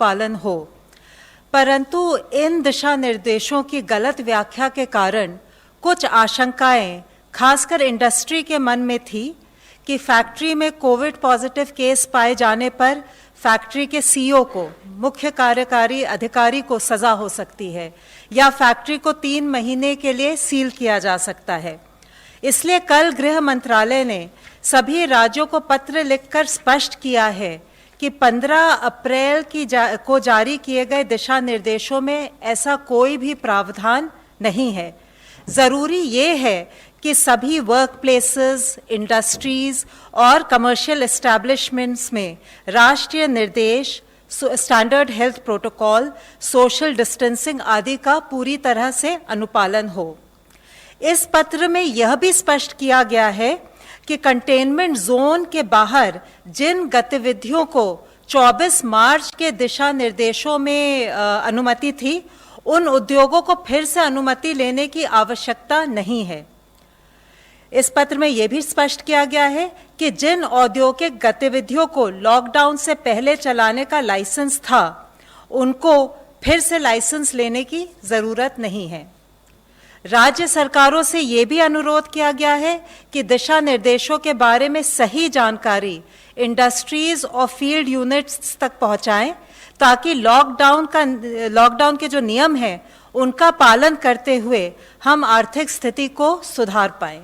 अनुपालन हो। परंतु इन दिशा निर्देशों की गलत व्याख्या के कारण कुछ आशंकाएं खासकर इंडस्ट्री के मन में थी कि फैक्ट्री में कोविड पॉजिटिव केस पाए जाने पर फैक्ट्री के सीईओ को, मुख्य कार्यकारी अधिकारी को सजा हो सकती है या फैक्ट्री को 3 महीने के लिए सील किया जा सकता है। इसलिए कल गृह मंत्रालय ने सभी राज्यों को पत्र लिखकर स्पष्ट किया है कि 15 अप्रैल को जारी किए गए दिशा निर्देशों में ऐसा कोई भी प्रावधान नहीं है। ज़रूरी ये है कि सभी वर्क प्लेसेस, इंडस्ट्रीज और कमर्शियल एस्टैब्लिशमेंट्स में राष्ट्रीय निर्देश, standard health protocol, social distancing आदि का पूरी तरह से अनुपालन हो। इस पत्र में यह भी स्पष्ट किया गया है कि कंटेनमेंट जोन के बाहर जिन गतिविधियों को 24 मार्च के दिशा निर्देशों में अनुमति थी, उन उद्योगों को फिर से अनुमति लेने की आवश्यकता नहीं है। इस पत्र में यह भी स्पष्ट किया गया है कि जिन औद्योगिक गतिविधियों को लॉकडाउन से पहले चलाने का लाइसेंस था, उनको फिर से लाइसेंस लेने की जरूरत नहीं है। राज्य सरकारों से यह भी अनुरोध किया गया है कि दिशा निर्देशों के बारे में सही जानकारी इंडस्ट्रीज और फील्ड यूनिट्स तक पहुंचाएं, ताकि लॉकडाउन के जो नियम हैं उनका पालन करते हुए हम आर्थिक स्थिति को सुधार पाएं।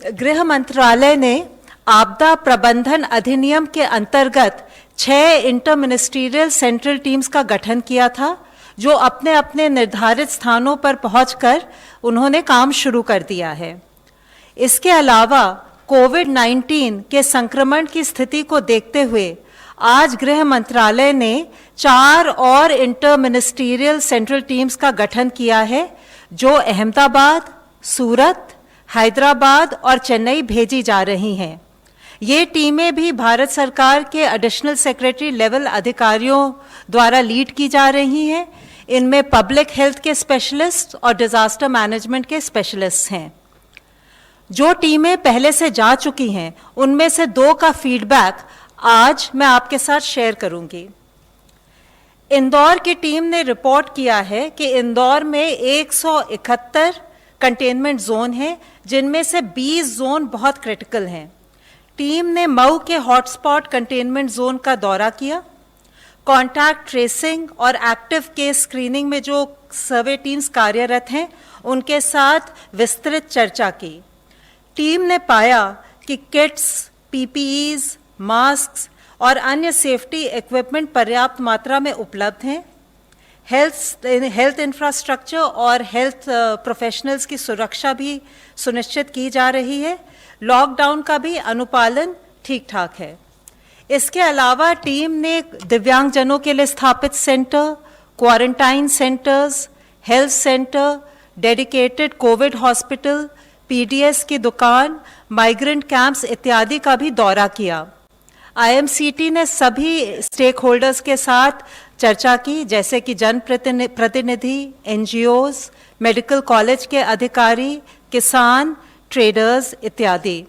गृह मंत्रालय ने आपदा प्रबंधन अधिनियम के अंतर्गत 6 इंटर मिनिस्ट्रियल सेंट्रल टीम्स का गठन किया था, जो अपने अपने निर्धारित स्थानों पर पहुंचकर उन्होंने काम शुरू कर दिया है। इसके अलावा कोविड-19 के संक्रमण की स्थिति को देखते हुए आज गृह मंत्रालय ने 4 और इंटर मिनिस्ट्रियल सेंट्रल टीम्स का गठन किया है, जो अहमदाबाद, सूरत, हैदराबाद और चेन्नई भेजी जा रही हैं। ये टीमें भी भारत सरकार के एडिशनल सेक्रेटरी लेवल अधिकारियों द्वारा लीड की जा रही हैं। इनमें पब्लिक हेल्थ के स्पेशलिस्ट और डिजास्टर मैनेजमेंट के स्पेशलिस्ट हैं। जो टीमें पहले से जा चुकी हैं, उनमें से 2 का फीडबैक आज मैं आपके साथ शेयर करूंगी। इंदौर की टीम ने रिपोर्ट किया है कि इंदौर में 171 कंटेनमेंट जोन हैं, जिनमें से 20 जोन बहुत क्रिटिकल हैं। टीम ने मऊ के हॉटस्पॉट कंटेनमेंट जोन का दौरा किया। कॉन्टैक्ट ट्रेसिंग और एक्टिव केस स्क्रीनिंग में जो सर्वे टीम्स कार्यरत हैं, उनके साथ विस्तृत चर्चा की। टीम ने पाया कि किट्स, पीपीईज, मास्क और अन्य सेफ्टी इक्विपमेंट पर्याप्त मात्रा में उपलब्ध हैं। हेल्थ इंफ्रास्ट्रक्चर और हेल्थ प्रोफेशनल्स की सुरक्षा भी सुनिश्चित की जा रही है। लॉकडाउन का भी अनुपालन ठीक ठाक है। इसके अलावा टीम ने दिव्यांगजनों के लिए स्थापित centre, quarantine centres, health centre, dedicated Covid hospital, PDS की दुकान, माइग्रेंट कैंप्स इत्यादि का भी दौरा किया। आईएमसीटी ने सभी स्टेक होल्डर्स के साथ चर्चा की, जैसे कि जनप्रतिनिधि, एनजीओज, मेडिकल कॉलेज के अधिकारी, किसान, ट्रेडर्स इत्यादि।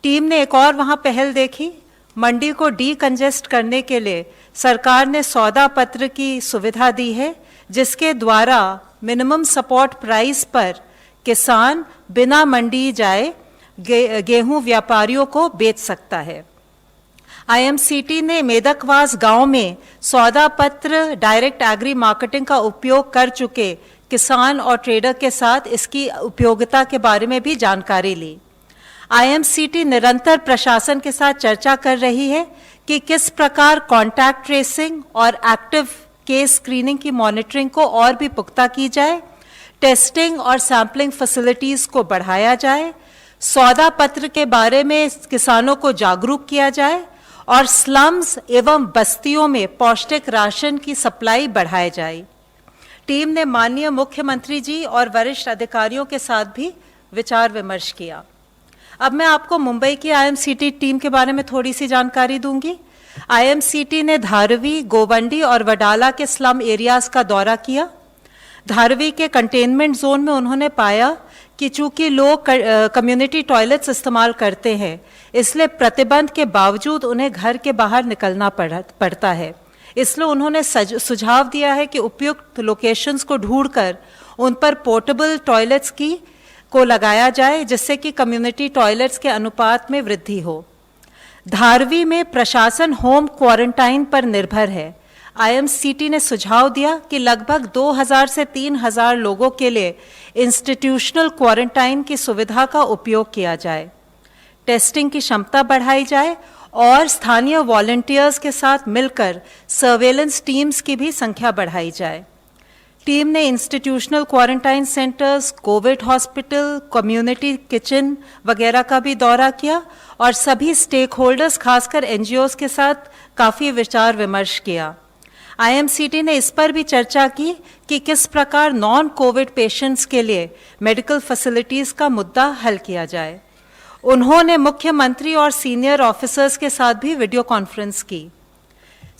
टीम ने एक और वहां पहल देखी। मंडी को डीकंजेस्ट करने के लिए सरकार ने सौदा पत्र की सुविधा दी है, जिसके द्वारा मिनिमम सपोर्ट प्राइस पर किसान बिना मंडी जाए गेहूं व्यापारियों को बेच सकता है। आईएमसीटी ने मेदकवास गांव में सौदा पत्र डायरेक्ट एग्री मार्केटिंग का उपयोग कर चुके किसान और ट्रेडर के साथ इसकी उपयोगिता के बारे में भी जानकारी ली। आईएमसीटी निरंतर प्रशासन के साथ चर्चा कर रही है कि किस प्रकार कॉन्टैक्ट ट्रेसिंग और एक्टिव केस स्क्रीनिंग की मॉनिटरिंग को और भी पुख्ता की जाए, टेस्टिंग और सैंपलिंग फैसिलिटीज को बढ़ाया जाए, सौदा पत्र के बारे में किसानों को जागरूक किया जाए और स्लम्स एवं बस्तियों में पौष्टिक राशन की सप्लाई बढ़ाई जाए। टीम ने माननीय मुख्यमंत्री जी और वरिष्ठ अधिकारियों के साथ भी विचार विमर्श किया। अब मैं आपको मुंबई की आईएमसीटी टीम के बारे में थोड़ी सी जानकारी दूंगी। आईएमसीटी ने धारवी, गोवंडी और वडाला के स्लम एरियाज का दौरा किया। धारवी के कंटेनमेंट जोन में उन्होंने पाया कि चूंकि लोग कम्युनिटी टॉयलेट्स इस्तेमाल करते हैं, इसलिए प्रतिबंध के बावजूद उन्हें घर के बाहर निकलना पड़ता है। इसलिए उन्होंने सुझाव दिया है कि उपयुक्त लोकेशंस को ढूंढकर उन पर पोर्टेबल टॉयलेट्स को लगाया जाए, जिससे कि कम्युनिटी टॉयलेट्स के अनुपात में वृद्धि हो। धारवी में प्रशासन होम क्वारंटाइन पर निर्भर है। आईएमसीटी ने सुझाव दिया कि लगभग 2000 से 3000 लोगों के लिए इंस्टीट्यूशनल क्वारंटाइन की सुविधा का उपयोग किया जाए, टेस्टिंग की क्षमता बढ़ाई जाए और स्थानीय वॉलंटियर्स के साथ मिलकर सर्वेलेंस टीम्स की भी संख्या बढ़ाई जाए। टीम ने institutional quarantine centres, Covid hospital, community kitchen वगैरह का भी दौरा किया और सभी स्टेक होल्डर्स, खासकर एनजीओज के साथ काफ़ी विचार विमर्श किया। आईएमसीटी ने इस पर भी चर्चा की कि किस प्रकार नॉन कोविड पेशेंट्स के लिए मेडिकल फैसिलिटीज़ का मुद्दा हल किया जाए। उन्होंने मुख्यमंत्री और सीनियर ऑफिसर्स के साथ भी वीडियो कॉन्फ्रेंस की।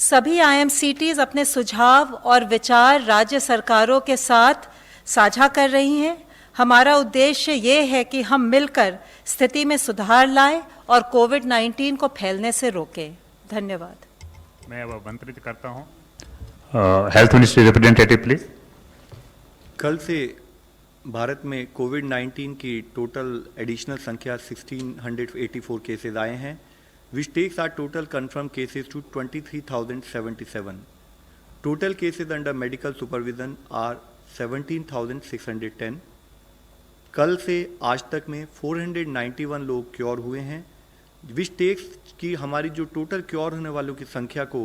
सभी आईएमसीटीज अपने सुझाव और विचार राज्य सरकारों के साथ साझा कर रही हैं। हमारा उद्देश्य ये है कि हम मिलकर स्थिति में सुधार लाएं और कोविड-19 को फैलने से रोकें। धन्यवाद। मैं अब आमंत्रित करता हूं हेल्थ मिनिस्ट्री रिप्रेजेंटेटिव प्लीज। कल से भारत में कोविड-19 की टोटल एडिशनल संख्या 1684 केसेस आए हैं, which takes our total confirmed cases to 23,077. Total cases under medical supervision are 17,610. कल से आज तक में 491 लोग क्योर हुए हैं, which takes कि हमारी जो टोटल क्योर होने वालों की संख्या को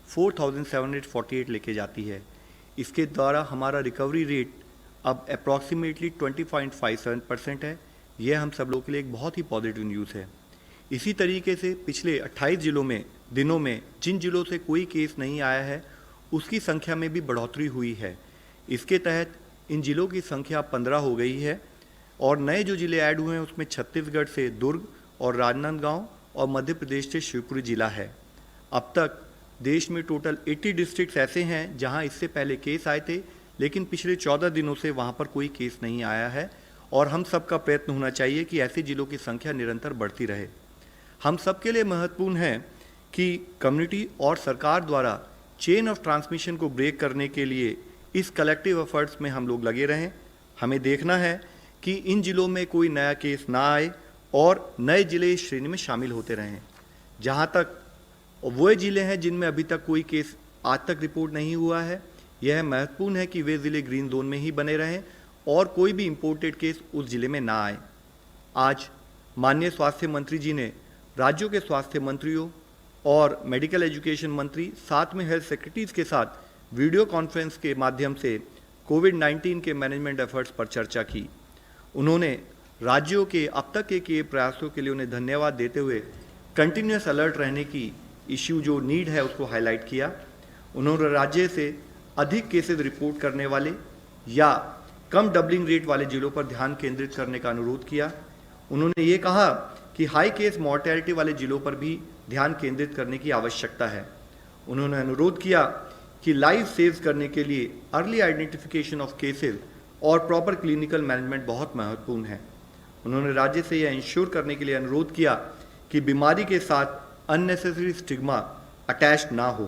4,748 लेके जाती है। इसके द्वारा हमारा रिकवरी रेट अब अप्रॉक्सीमेटली 20.57% है। यह हम सब लोगों के लिए एक बहुत ही पॉजिटिव न्यूज़ है। इसी तरीके से पिछले 28 जिलों में दिनों में जिन जिलों से कोई केस नहीं आया है, उसकी संख्या में भी बढ़ोतरी हुई है। इसके तहत इन जिलों की संख्या 15 हो गई है और नए जो जिले ऐड हुए हैं उसमें छत्तीसगढ़ से दुर्ग और राजनांदगांव और मध्य प्रदेश से शिवपुरी जिला है। अब तक देश में टोटल 80 डिस्ट्रिक्ट्स ऐसे हैं जहां इससे पहले केस आए थे, लेकिन पिछले 14 दिनों से वहां पर कोई केस नहीं आया है और हम सबका प्रयत्न होना चाहिए कि ऐसे जिलों की संख्या निरंतर बढ़ती रहे। हम सबके लिए महत्वपूर्ण है कि कम्युनिटी और सरकार द्वारा चेन ऑफ ट्रांसमिशन को ब्रेक करने के लिए इस कलेक्टिव एफर्ट्स में हम लोग लगे रहें। हमें देखना है कि इन जिलों में कोई नया केस ना आए और नए जिले इस श्रेणी में शामिल होते रहें। जहां तक वो जिले हैं जिनमें अभी तक कोई केस आज तक रिपोर्ट नहीं हुआ है, यह महत्वपूर्ण है कि वे ज़िले ग्रीन जोन में ही बने रहें और कोई भी इम्पोर्टेड केस उस ज़िले में ना आए। आज माननीय स्वास्थ्य मंत्री जी ने राज्यों के स्वास्थ्य मंत्रियों और मेडिकल एजुकेशन मंत्री साथ में हेल्थ सेक्रेटरीज के साथ वीडियो कॉन्फ्रेंस के माध्यम से कोविड-19 के मैनेजमेंट एफर्ट्स पर चर्चा की। उन्होंने राज्यों के अब तक के किए प्रयासों के लिए उन्हें धन्यवाद देते हुए कंटिन्यूस अलर्ट रहने की इश्यू जो नीड है उसको हाईलाइट किया। उन्होंने राज्य से अधिक केसेस रिपोर्ट करने वाले या कम डबलिंग रेट वाले जिलों पर ध्यान केंद्रित करने का अनुरोध किया। उन्होंने ये कहा कि हाई केस मॉर्टेलिटी वाले जिलों पर भी ध्यान केंद्रित करने की आवश्यकता है। उन्होंने अनुरोध किया कि लाइफ सेव करने के लिए अर्ली आइडेंटिफिकेशन ऑफ केसेस और प्रॉपर क्लिनिकल मैनेजमेंट बहुत महत्वपूर्ण है। उन्होंने राज्य से यह इंश्योर करने के लिए अनुरोध किया कि बीमारी के साथ अननेसेसरी स्टिग्मा अटैच ना हो।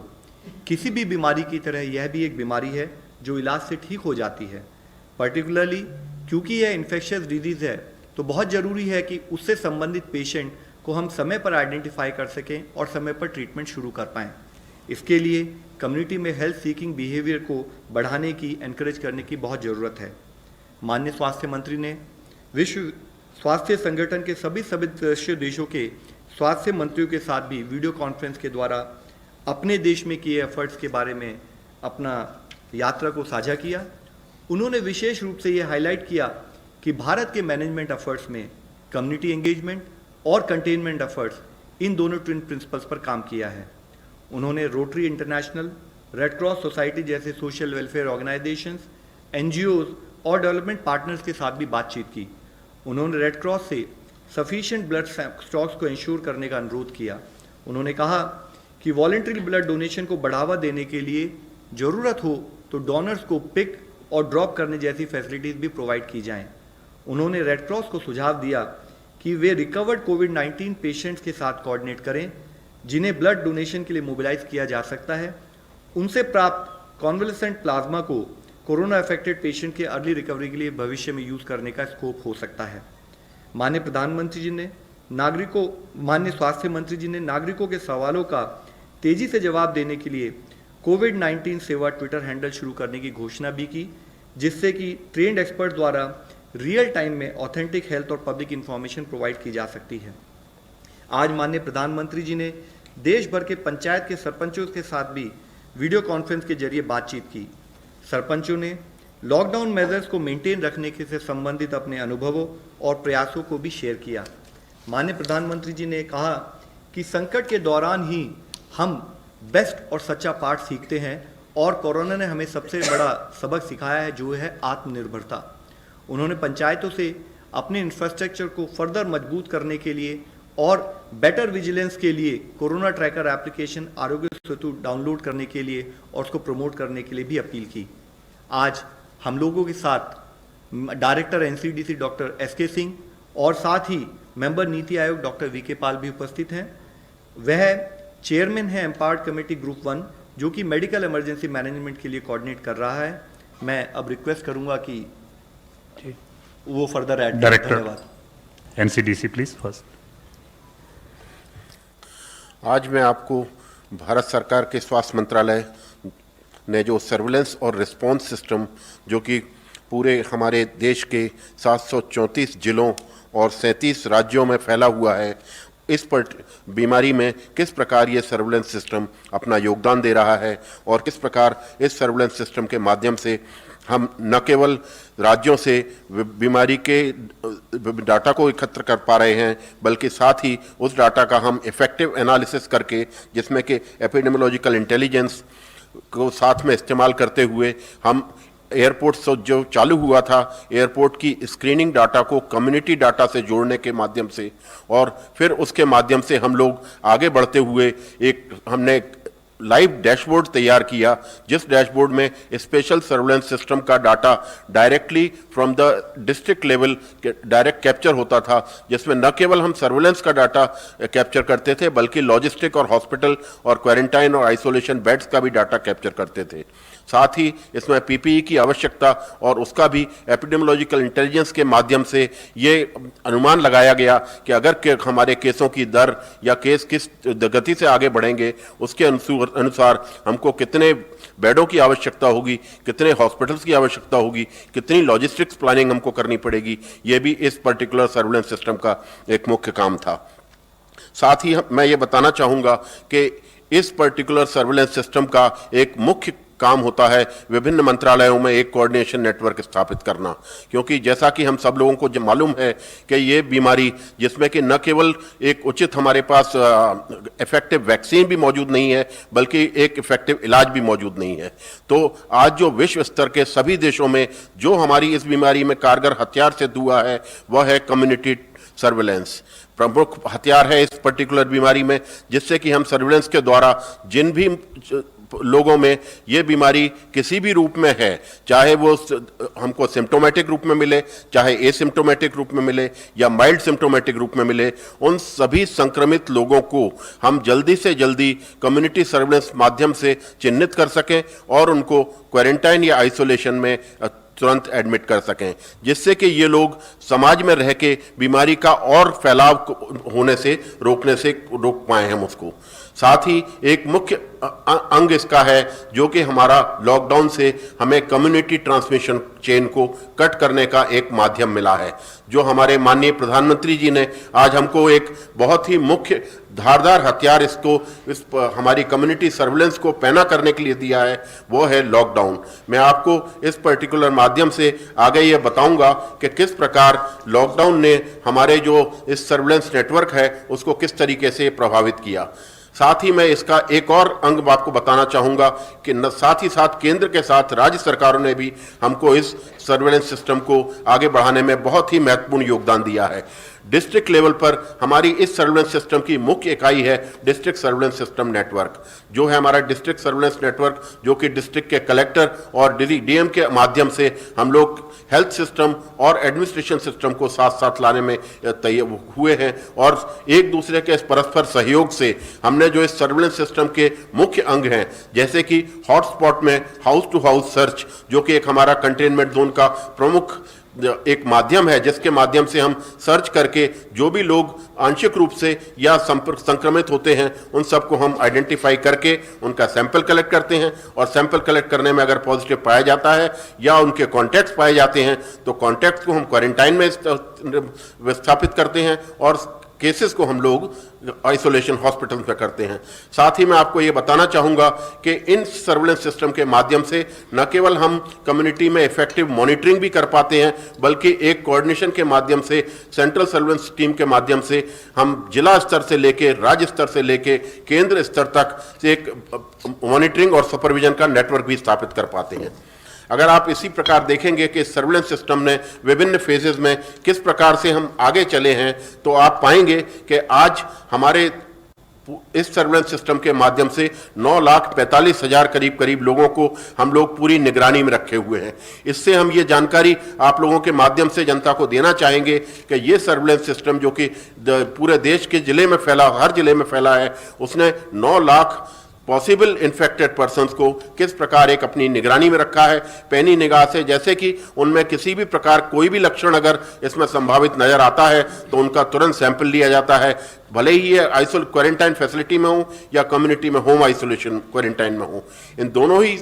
किसी भी बीमारी की तरह यह भी एक बीमारी है जो इलाज से ठीक हो जाती है। पर्टिकुलरली क्योंकि यह इन्फेक्शियस डिजीज़ है तो बहुत ज़रूरी है कि उससे संबंधित पेशेंट को हम समय पर आइडेंटिफाई कर सकें और समय पर ट्रीटमेंट शुरू कर पाएँ। इसके लिए कम्युनिटी में हेल्थ सीकिंग बिहेवियर को बढ़ाने की, एनकरेज करने की बहुत ज़रूरत है। माननीय स्वास्थ्य मंत्री ने विश्व स्वास्थ्य संगठन के सभी सदस्य देशों के स्वास्थ्य मंत्रियों के साथ भी वीडियो कॉन्फ्रेंस के द्वारा अपने देश में किए एफर्ट्स के बारे में अपना यात्रा को साझा किया। उन्होंने विशेष रूप से ये हाईलाइट किया कि भारत के मैनेजमेंट एफर्ट्स में कम्युनिटी एंगेजमेंट और कंटेनमेंट एफर्ट्स, इन दोनों ट्विन प्रिंसिपल्स पर काम किया है। उन्होंने rotary international, red cross society जैसे सोशल वेलफेयर ऑर्गेनाइजेशंस, एनजीओज और डेवलपमेंट पार्टनर्स के साथ भी बातचीत की। उन्होंने रेड क्रॉस से सफिशिएंट ब्लड स्टॉक्स को इंश्योर करने का अनुरोध किया। उन्होंने कहा कि वॉलंटरी ब्लड डोनेशन को बढ़ावा देने के लिए ज़रूरत हो तो डोनर्स को पिक और ड्रॉप करने जैसी फैसिलिटीज़ भी प्रोवाइड की जाएं। उन्होंने रेड क्रॉस को सुझाव दिया कि वे रिकवर्ड कोविड-19 पेशेंट्स के साथ कोऑर्डिनेट करें जिन्हें ब्लड डोनेशन के लिए मोबिलाइज किया जा सकता है। उनसे प्राप्त कॉन्वलेसेंट प्लाज्मा को कोरोना अफेक्टेड पेशेंट के अर्ली रिकवरी के लिए भविष्य में यूज करने का स्कोप हो सकता है। माननीय प्रधानमंत्री जी ने माननीय स्वास्थ्य मंत्री जी ने नागरिकों के सवालों का तेजी से जवाब देने के लिए कोविड-19 सेवा ट्विटर हैंडल शुरू करने की घोषणा भी की, जिससे कि ट्रेंड एक्सपर्ट द्वारा रियल टाइम में ऑथेंटिक हेल्थ और पब्लिक इंफॉर्मेशन प्रोवाइड की जा सकती है। आज माननीय प्रधानमंत्री जी ने देश भर के पंचायत के सरपंचों के साथ भी वीडियो कॉन्फ्रेंस के जरिए बातचीत की। सरपंचों ने लॉकडाउन मेजर्स को मेंटेन रखने के से संबंधित अपने अनुभवों और प्रयासों को भी शेयर किया। माननीय प्रधानमंत्री जी ने कहा कि संकट के दौरान ही हम बेस्ट और सच्चा पाठ सीखते हैं और कोरोना ने हमें सबसे बड़ा सबक सिखाया है, जो है आत्मनिर्भरता। उन्होंने पंचायतों से अपने इंफ्रास्ट्रक्चर को फर्दर मजबूत करने के लिए और बेटर विजिलेंस के लिए corona tracker application Aarogya Setu download करने के लिए और उसको प्रमोट करने के लिए भी अपील की। आज हम लोगों के साथ director NCDC doctor SK Singh और साथ ही member NITI Aayog doctor VK पाल भी उपस्थित हैं। वह चेयरमैन है एम्पावर्ड कमेटी ग्रुप 1, जो कि मेडिकल इमरजेंसी मैनेजमेंट के लिए कोऑर्डिनेट कर रहा है। मैं अब रिक्वेस्ट करूंगा कि वो फर्दर ऐड करें। Director NCDC please first. आज मैं आपको भारत सरकार के स्वास्थ्य मंत्रालय ने जो सर्विलेंस और रिस्पांस सिस्टम, जो कि पूरे हमारे देश के 734 जिलों और 37 राज्यों में फैला हुआ है, इस पर बीमारी में किस प्रकार ये सर्विलेंस सिस्टम अपना योगदान दे रहा है और किस प्रकार इस सर्विलेंस सिस्टम के माध्यम से हम न केवल राज्यों से बीमारी के डाटा को एकत्र कर पा रहे हैं, बल्कि साथ ही उस डाटा का हम इफेक्टिव एनालिसिस करके, जिसमें कि एपिडेमियोलॉजिकल इंटेलिजेंस को साथ में इस्तेमाल करते हुए हम एयरपोर्ट से जो चालू हुआ था, एयरपोर्ट की स्क्रीनिंग डाटा को कम्युनिटी डाटा से जोड़ने के माध्यम से और फिर उसके माध्यम से हम लोग आगे बढ़ते हुए हमने लाइव डैशबोर्ड तैयार किया, जिस डैशबोर्ड में स्पेशल सर्विलेंस सिस्टम का data directly from the district level direct capture होता था, जिसमें न केवल हम सर्विलेंस का डाटा कैप्चर करते थे, बल्कि लॉजिस्टिक और हॉस्पिटल और क्वारंटाइन और आइसोलेशन बेड्स का भी डाटा कैप्चर करते थे। साथ ही इसमें पीपीई की आवश्यकता और उसका भी एपिडेमियोलॉजिकल इंटेलिजेंस के माध्यम से ये अनुमान लगाया गया कि अगर हमारे केसों की दर या केस किस गति से आगे बढ़ेंगे, उसके अनुसार हमको कितने बेडों की आवश्यकता होगी, कितने हॉस्पिटल्स की आवश्यकता होगी, कितनी लॉजिस्टिक्स प्लानिंग हमको करनी पड़ेगी। ये भी इस पर्टिकुलर सर्विलेंस सिस्टम का एक मुख्य काम था। साथ ही मैं ये बताना चाहूँगा कि इस पर्टिकुलर सर्विलेंस सिस्टम का एक मुख्य काम होता है विभिन्न मंत्रालयों में एक कोऑर्डिनेशन नेटवर्क स्थापित करना, क्योंकि जैसा कि हम सब लोगों को जो मालूम है कि ये बीमारी, जिसमें कि न केवल एक उचित हमारे पास इफेक्टिव वैक्सीन भी मौजूद नहीं है, बल्कि एक इफेक्टिव इलाज भी मौजूद नहीं है। तो आज जो विश्व स्तर के सभी देशों में जो हमारी इस बीमारी में कारगर हथियार सिद्ध हुआ है, वह है कम्युनिटी सर्विलेंस। प्रमुख हथियार है इस पर्टिकुलर बीमारी में, जिससे कि हम सर्विलेंस के द्वारा जिन भी लोगों में ये बीमारी किसी भी रूप में है, चाहे वो हमको सिम्टोमेटिक रूप में मिले, चाहे एसिम्टोमेटिक रूप में मिले या माइल्ड सिम्टोमेटिक रूप में मिले, उन सभी संक्रमित लोगों को हम जल्दी से जल्दी कम्युनिटी सर्विलेंस माध्यम से चिन्हित कर सकें और उनको क्वारंटाइन या आइसोलेशन में तुरंत एडमिट कर सकें, जिससे कि ये लोग समाज में रह के बीमारी का और फैलाव होने से रोक पाए हम उसको। साथ ही एक मुख्य अंग इसका है जो कि हमारा लॉकडाउन से हमें कम्युनिटी ट्रांसमिशन चेन को कट करने का एक माध्यम मिला है, जो हमारे माननीय प्रधानमंत्री जी ने आज हमको एक बहुत ही मुख्य धारदार हथियार इस हमारी कम्युनिटी सर्विलेंस को पैना करने के लिए दिया है, वो है लॉकडाउन। मैं आपको इस पर्टिकुलर माध्यम से आगे ये बताऊंगा कि किस प्रकार लॉकडाउन ने हमारे जो इस सर्विलेंस नेटवर्क है उसको किस तरीके से प्रभावित किया। साथ ही मैं इसका एक और अंग आपको बताना चाहूँगा कि साथ ही साथ केंद्र के साथ राज्य सरकारों ने भी हमको इस सर्वेलेंस सिस्टम को आगे बढ़ाने में बहुत ही महत्वपूर्ण योगदान दिया है। डिस्ट्रिक्ट लेवल पर हमारी इस सर्विलेंस सिस्टम की मुख्य इकाई है डिस्ट्रिक्ट सर्विलेंस सिस्टम नेटवर्क, जो है हमारा डिस्ट्रिक्ट सर्विलेंस नेटवर्क, जो कि डिस्ट्रिक्ट के कलेक्टर और डीएम के माध्यम से हम लोग हेल्थ सिस्टम और एडमिनिस्ट्रेशन सिस्टम को साथ साथ लाने में तैयार हुए हैं। और एक दूसरे के परस्पर सहयोग से हमने जो इस सर्विलेंस सिस्टम के मुख्य अंग हैं, जैसे कि हॉटस्पॉट में हाउस टू हाउस सर्च, जो कि एक हमारा कंटेनमेंट जोन का प्रमुख एक माध्यम है, जिसके माध्यम से हम सर्च करके जो भी लोग आंशिक रूप से या संक्रमित होते हैं उन सबको हम आइडेंटिफाई करके उनका सैंपल कलेक्ट करते हैं। और सैंपल कलेक्ट करने में अगर पॉजिटिव पाया जाता है या उनके कॉन्टैक्ट्स पाए जाते हैं तो कॉन्टैक्ट्स को हम क्वारंटाइन में विस्थापित करते हैं और केसेस को हम लोग आइसोलेशन हॉस्पिटल में करते हैं। साथ ही मैं आपको ये बताना चाहूँगा कि इन सर्विलेंस सिस्टम के माध्यम से न केवल हम कम्युनिटी में इफेक्टिव मॉनिटरिंग भी कर पाते हैं, बल्कि एक कोऑर्डिनेशन के माध्यम से सेंट्रल सर्विलेंस टीम के माध्यम से हम जिला स्तर से लेके राज्य स्तर से लेके केंद्र स्तर तक एक मॉनिटरिंग और सुपरविजन का नेटवर्क भी स्थापित कर पाते हैं। अगर आप इसी प्रकार देखेंगे कि सर्विलेंस सिस्टम ने विभिन्न फेजेस में किस प्रकार से हम आगे चले हैं, तो आप पाएंगे कि आज हमारे इस सर्विलेंस सिस्टम के माध्यम से 9,45,000 करीब लोगों को हम लोग पूरी निगरानी में रखे हुए हैं। इससे हम ये जानकारी आप लोगों के माध्यम से जनता को देना चाहेंगे कि ये सर्विलेंस सिस्टम जो कि पूरे देश के जिले में फैला, हर जिले में फैला है, उसने 9 लाख पॉसिबल इन्फेक्टेड पर्सन्स को किस प्रकार एक अपनी निगरानी में रखा है पैनी निगाह से। जैसे कि उनमें किसी भी प्रकार कोई भी लक्षण अगर इसमें संभावित नजर आता है तो उनका तुरंत सैंपल लिया जाता है, भले ही ये क्वारंटाइन फैसिलिटी में हो या कम्युनिटी में होम आइसोलेशन क्वारंटाइन में हो। इन दोनों ही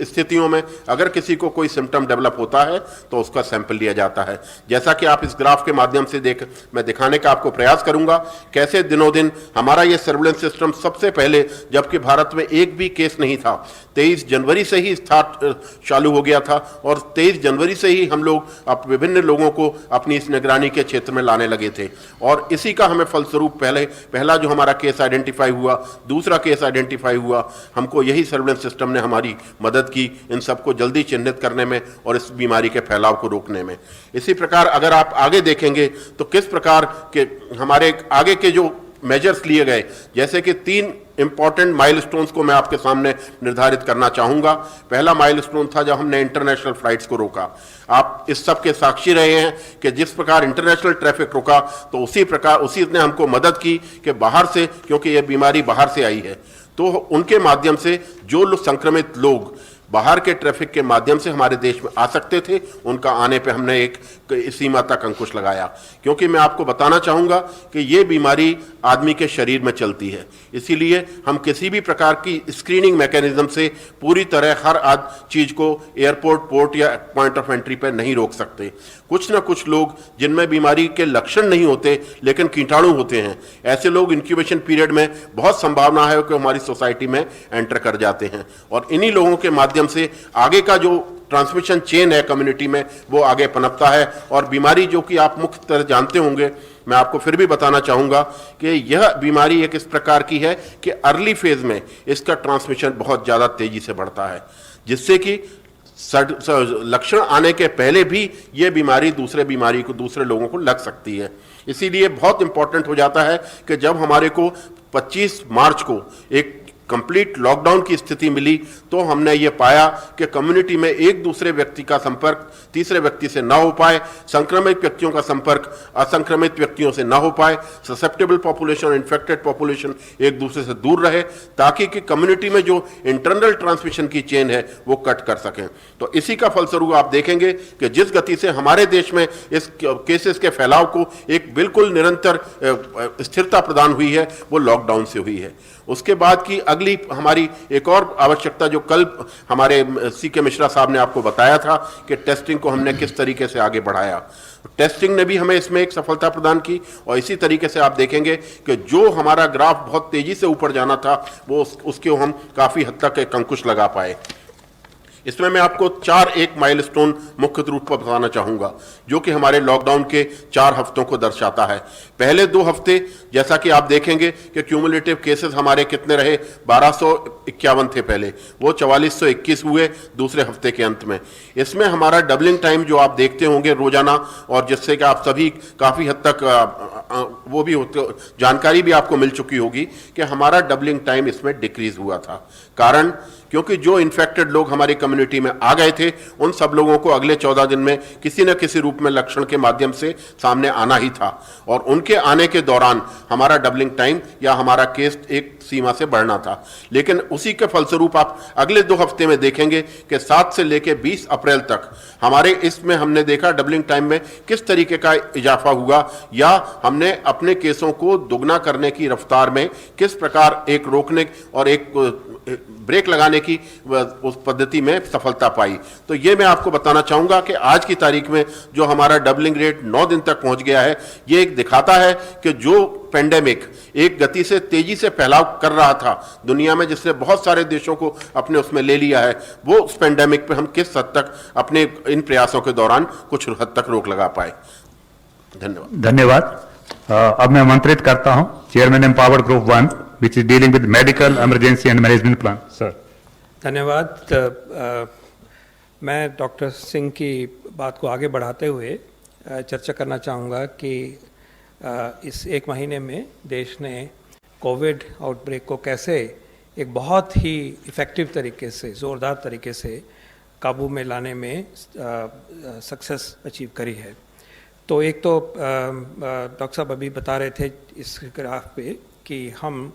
स्थितियों में अगर किसी को कोई सिम्टम डेवलप होता है तो उसका सैंपल लिया जाता है। जैसा कि आप इस ग्राफ के माध्यम से मैं दिखाने का आपको प्रयास करूंगा कैसे दिनों दिन हमारा ये सर्विलेंस सिस्टम सबसे पहले, जबकि भारत में एक भी केस नहीं था, 23 जनवरी से ही चालू हो गया था और 23 जनवरी से ही हम लोग विभिन्न लोगों को अपनी इस निगरानी के क्षेत्र में लाने लगे थे। और इसी का हमें फलस्वरूप पहला जो हमारा केस आइडेंटिफाई हुआ, दूसरा केस आइडेंटिफाई हुआ, हमको यही सर्विलेंस सिस्टम ने हमारी मदद की इन सबको जल्दी चिन्हित करने में और इस बीमारी के फैलाव को रोकने में। इसी प्रकार अगर आप आगे देखेंगे तो किस प्रकार के हमारे आगे के जो मेजर्स लिए गए, जैसे कि 3 इंपॉर्टेंट माइलस्टोन्स को मैं आपके सामने निर्धारित करना चाहूंगा। पहला माइलस्टोन था जब हमने इंटरनेशनल फ्लाइट्स को रोका। आप इस सब के साक्षी रहे हैं कि जिस प्रकार इंटरनेशनल ट्रैफिक रुका तो उसी ने हमको मदद की कि बाहर से, क्योंकि यह बीमारी बाहर से आई है, तो उनके माध्यम से जो संक्रमित लोग बाहर के ट्रैफिक के माध्यम से हमारे देश में आ सकते थे, उनका आने पे हमने एक सीमा तक अंकुश लगाया। क्योंकि मैं आपको बताना चाहूँगा कि ये बीमारी आदमी के शरीर में चलती है, इसीलिए हम किसी भी प्रकार की स्क्रीनिंग मैकेनिज्म से पूरी तरह हर चीज़ को एयरपोर्ट, पोर्ट या पॉइंट ऑफ एंट्री पर नहीं रोक सकते। कुछ ना कुछ लोग जिनमें बीमारी के लक्षण नहीं होते लेकिन कीटाणु होते हैं, ऐसे लोग इंक्यूबेशन पीरियड में बहुत संभावना है कि हमारी सोसाइटी में एंटर कर जाते हैं और इन्हीं लोगों के माध्यम से आगे का जो ट्रांसमिशन चेन है कम्युनिटी में वो आगे पनपता है। और बीमारी जो कि आप मुख्य तरह जानते होंगे, मैं आपको फिर भी बताना चाहूँगा कि यह बीमारी एक इस प्रकार की है कि अर्ली फेज में इसका ट्रांसमिशन बहुत ज़्यादा तेज़ी से बढ़ता है, जिससे कि लक्षण आने के पहले भी ये बीमारी दूसरे लोगों को लग सकती है। इसीलिए बहुत इंपॉर्टेंट हो जाता है कि जब हमारे को 25 मार्च को एक कंप्लीट लॉकडाउन की स्थिति मिली तो हमने ये पाया कि कम्युनिटी में एक दूसरे व्यक्ति का संपर्क तीसरे व्यक्ति से ना हो पाए, संक्रमित व्यक्तियों का संपर्क असंक्रमित व्यक्तियों से ना हो पाए, ससेप्टेबल पॉपुलेशन और इन्फेक्टेड पॉपुलेशन एक दूसरे से दूर रहे, ताकि कि कम्युनिटी में जो इंटरनल ट्रांसमिशन की चेन है वो कट कर सकें। तो इसी का फलस्वरूप आप देखेंगे कि जिस गति से हमारे देश में इस केसेस के फैलाव को एक बिल्कुल निरंतर स्थिरता प्रदान हुई है, वो लॉकडाउन से हुई है। उसके बाद की अगली हमारी एक और आवश्यकता जो कल हमारे CK मिश्रा साहब ने आपको बताया था कि टेस्टिंग को हमने किस तरीके से आगे बढ़ाया। टेस्टिंग ने भी हमें इसमें एक सफलता प्रदान की और इसी तरीके से आप देखेंगे कि जो हमारा ग्राफ बहुत तेजी से ऊपर जाना था वो उसके हम काफ़ी हद तक एक अंकुश लगा पाए। इसमें मैं आपको 4 माइलस्टोन मुख्य रूप पर बताना चाहूंगा, जो कि हमारे लॉकडाउन के 4 हफ्तों को दर्शाता है। पहले 2 हफ्ते जैसा कि आप देखेंगे कि क्यूमुलेटिव केसेस हमारे कितने रहे, 1251 थे पहले, वो 4421 हुए दूसरे हफ्ते के अंत में। इसमें हमारा डबलिंग टाइम जो आप देखते होंगे रोजाना, और जिससे कि आप सभी काफी हद तक वो भी होते जानकारी भी आपको मिल चुकी होगी कि हमारा डबलिंग टाइम इसमें डिक्रीज हुआ था। कारण क्योंकि जो इन्फेक्टेड लोग हमारी कम्युनिटी में आ गए थे, उन सब लोगों को अगले 14 दिन में किसी न किसी रूप में लक्षण के माध्यम से सामने आना ही था, और उनके आने के दौरान हमारा डबलिंग टाइम या हमारा केस एक सीमा से बढ़ना था। लेकिन उसी के फलस्वरूप आप अगले 2 हफ्ते में देखेंगे कि 7 से लेकर 20 अप्रैल तक हमारे इसमें हमने देखा डबलिंग टाइम में किस तरीके का इजाफा हुआ, या हमने अपने केसों को दुगना करने की रफ्तार में किस प्रकार एक रोकने और एक ब्रेक लगाने की उस पद्धति में सफलता पाई। तो ये मैं आपको बताना चाहूंगा कि आज की तारीख में जो हमारा डबलिंग रेट 9 दिन तक पहुंच गया है, ये एक दिखाता है कि जो पेंडेमिक एक गति से तेजी से फैलाव कर रहा था दुनिया में, जिसने बहुत सारे देशों को अपने उसमें ले लिया है, वो उस पेंडेमिक पे हम किस हद तक अपने इन प्रयासों के दौरान कुछ हद तक रोक लगा पाए। धन्यवाद। धन्यवाद। अब मैं आमंत्रित करता हूं chairman empowered group 1 which is dealing with medical emergency and management plan, sir. धन्यवाद। मैं डॉक्टर सिंह की बात को आगे बढ़ाते हुए चर्चा करना चाहूँगा कि इस 1 महीने में देश ने कोविड आउटब्रेक को कैसे एक बहुत ही इफ़ेक्टिव तरीके से, ज़ोरदार तरीके से काबू में लाने में सक्सेस अचीव करी है। तो एक तो डॉक्टर साहब अभी बता रहे थे इस ग्राफ पे कि हम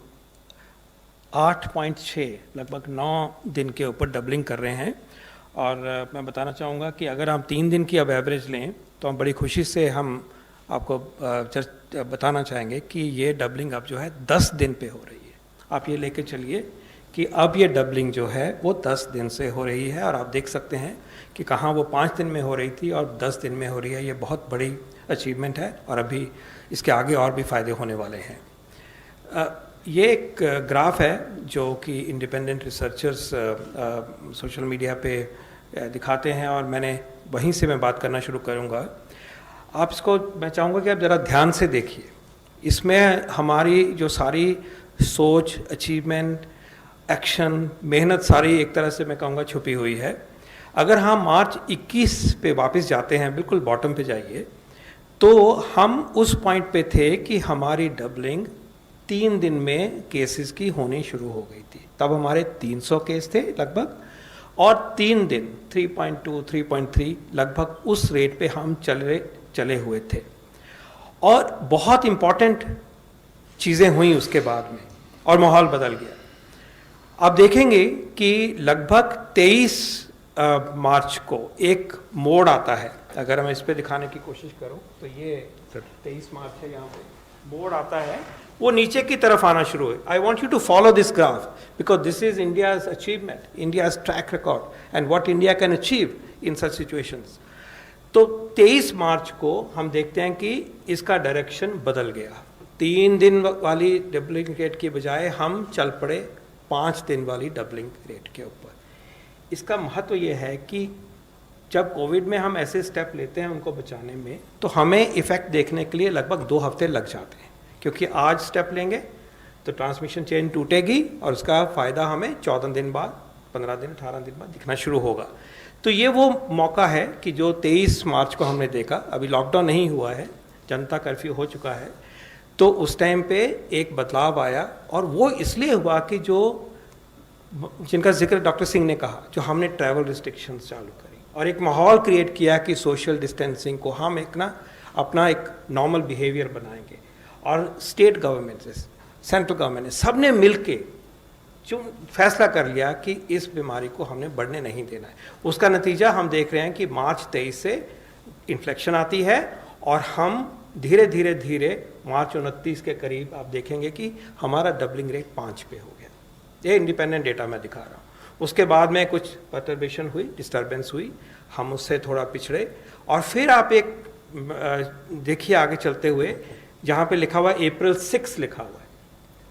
8.6 लगभग 9 दिन के ऊपर डबलिंग कर रहे हैं, और मैं बताना चाहूँगा कि अगर हम 3 दिन की अब एवरेज लें तो हम बड़ी खुशी से हम आपको बताना चाहेंगे कि ये डबलिंग अब जो है 10 दिन पे हो रही है। आप ये लेके चलिए कि अब ये डबलिंग जो है वो 10 दिन से हो रही है, और आप देख सकते हैं कि कहाँ वो 5 दिन में हो रही थी और 10 दिन में हो रही है। ये बहुत बड़ी अचीवमेंट है, और अभी इसके आगे और भी फ़ायदे होने वाले हैं। ये एक ग्राफ है जो कि इंडिपेंडेंट रिसर्चर्स सोशल मीडिया पे दिखाते हैं, और मैंने वहीं से मैं बात करना शुरू करूँगा। आप इसको मैं चाहूँगा कि आप ज़रा ध्यान से देखिए। इसमें हमारी जो सारी सोच, अचीवमेंट, एक्शन, मेहनत सारी एक तरह से मैं कहूँगा छुपी हुई है। अगर हम मार्च 21 पे वापस जाते हैं, बिल्कुल बॉटम पे जाइए, तो हम उस पॉइंट पे थे कि हमारी डबलिंग 3 दिन में केसेस की होनी शुरू हो गई थी। तब हमारे 300 केस थे लगभग, और 3 दिन 3.2, 3.3 लगभग उस रेट पे हम चले हुए थे। और बहुत इम्पॉर्टेंट चीज़ें हुई उसके बाद में, और माहौल बदल गया। आप देखेंगे कि लगभग 23 मार्च को एक मोड़ आता है। अगर मैं इस पे दिखाने की कोशिश करूं तो ये 23 मार्च है, यहाँ पे मोड़ आता है, वो नीचे की तरफ आना शुरू है। I want you to follow this graph because this is India's achievement, India's track record and what India can achieve in such situations. तो 23 मार्च को हम देखते हैं कि इसका डायरेक्शन बदल गया। 3 दिन वाली डबलिंग रेट की बजाय हम चल पड़े 5 दिन वाली डबलिंग रेट के ऊपर। इसका महत्व ये है कि जब कोविड में हम ऐसे स्टेप लेते हैं उनको बचाने में, तो हमें इफ़ेक्ट देखने के लिए लगभग 2 हफ्ते लग जाते हैं, क्योंकि आज स्टेप लेंगे तो ट्रांसमिशन चेन टूटेगी और उसका फ़ायदा हमें 14 दिन बाद, 15 दिन, 18 दिन बाद दिखना शुरू होगा। तो ये वो मौका है कि जो 23 मार्च को हमने देखा, अभी लॉकडाउन नहीं हुआ है, जनता कर्फ्यू हो चुका है, तो उस टाइम पे एक बदलाव आया। और वो इसलिए हुआ कि जो जिनका जिक्र डॉक्टर सिंह ने कहा, जो हमने ट्रैवल रिस्ट्रिक्शंस चालू करी और एक माहौल क्रिएट किया कि सोशल डिस्टेंसिंग को हम एक ना अपना एक नॉर्मल बिहेवियर बनाएंगे। और स्टेट गवर्नमेंट से सेंट्रल गवर्नमेंट ने सब ने मिल के जो फैसला कर लिया कि इस बीमारी को हमने बढ़ने नहीं देना है। उसका नतीजा हम देख रहे हैं कि मार्च 23 से इन्फ्लेक्शन आती है, और हम धीरे धीरे धीरे मार्च 29 के करीब आप देखेंगे कि हमारा डबलिंग रेट 5 पे हो गया। ये इंडिपेंडेंट डेटा मैं दिखा रहा हूँ। उसके बाद में कुछ परटर्बेशन हुई, डिस्टर्बेंस हुई, हम उससे थोड़ा पिछड़े, और फिर आप एक देखिए आगे चलते हुए, जहाँ पे लिखा हुआ अप्रैल 6 लिखा हुआ है।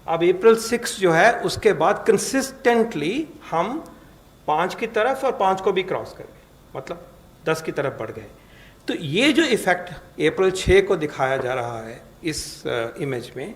अब अप्रैल 6 जो है उसके बाद कंसिस्टेंटली हम 5 की तरफ और 5 को भी क्रॉस कर गए, मतलब 10 की तरफ बढ़ गए। तो ये जो इफेक्ट अप्रैल 6 को दिखाया जा रहा है इस इमेज में,